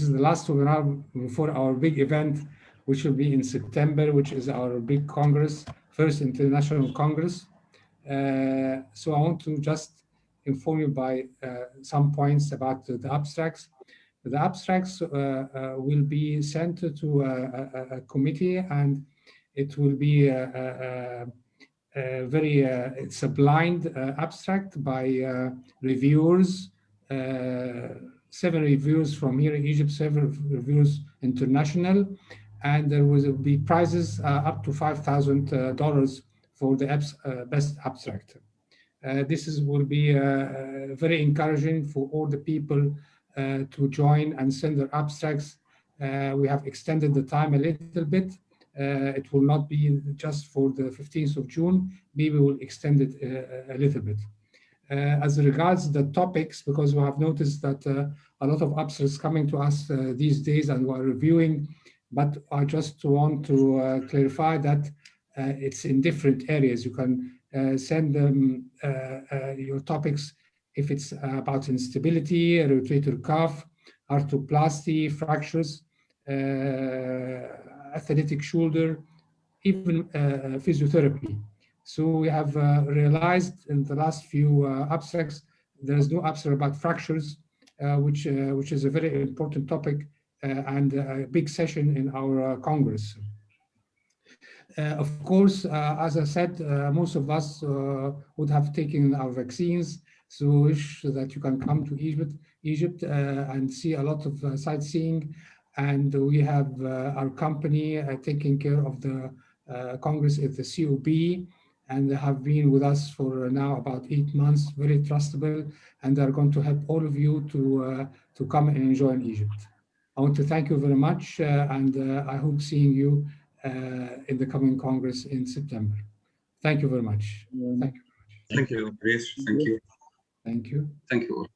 is the last webinar before our big event, which will be in September, which is our big Congress, first international Congress. So I want to just inform you by some points about the abstracts. The abstracts will be sent to a committee, and it will be it's a blind abstract by reviewers, 7 reviewers from here in Egypt, 7 reviewers international, and there will be prizes up to $5,000 for the best abstract. This will be very encouraging for all the people to join and send their abstracts. We have extended the time a little bit. It will not be just for the 15th of June. Maybe we'll extend it a little bit. As regards the topics, because we have noticed that a lot of abstracts coming to us these days and we're reviewing, but I just want to clarify that it's in different areas. You can send them your topics if it's about instability, rotator cuff, arthroplasty, fractures, athletic shoulder, even physiotherapy. So we have realized in the last few abstracts, there is no abstract about fractures, which is a very important topic and a big session in our Congress. Of course, as I said, most of us would have taken our vaccines, so wish that you can come to Egypt and see a lot of sightseeing. And we have our company taking care of the Congress at the COB, and they have been with us for now about 8 months, very trustable, and they're going to help all of you to come and enjoy in Egypt. I want to thank you very much, and I hope seeing you in the coming Congress in September. Thank you very much. Thank you very much. Thank you, Chris. Thank you. Thank you. Thank you all.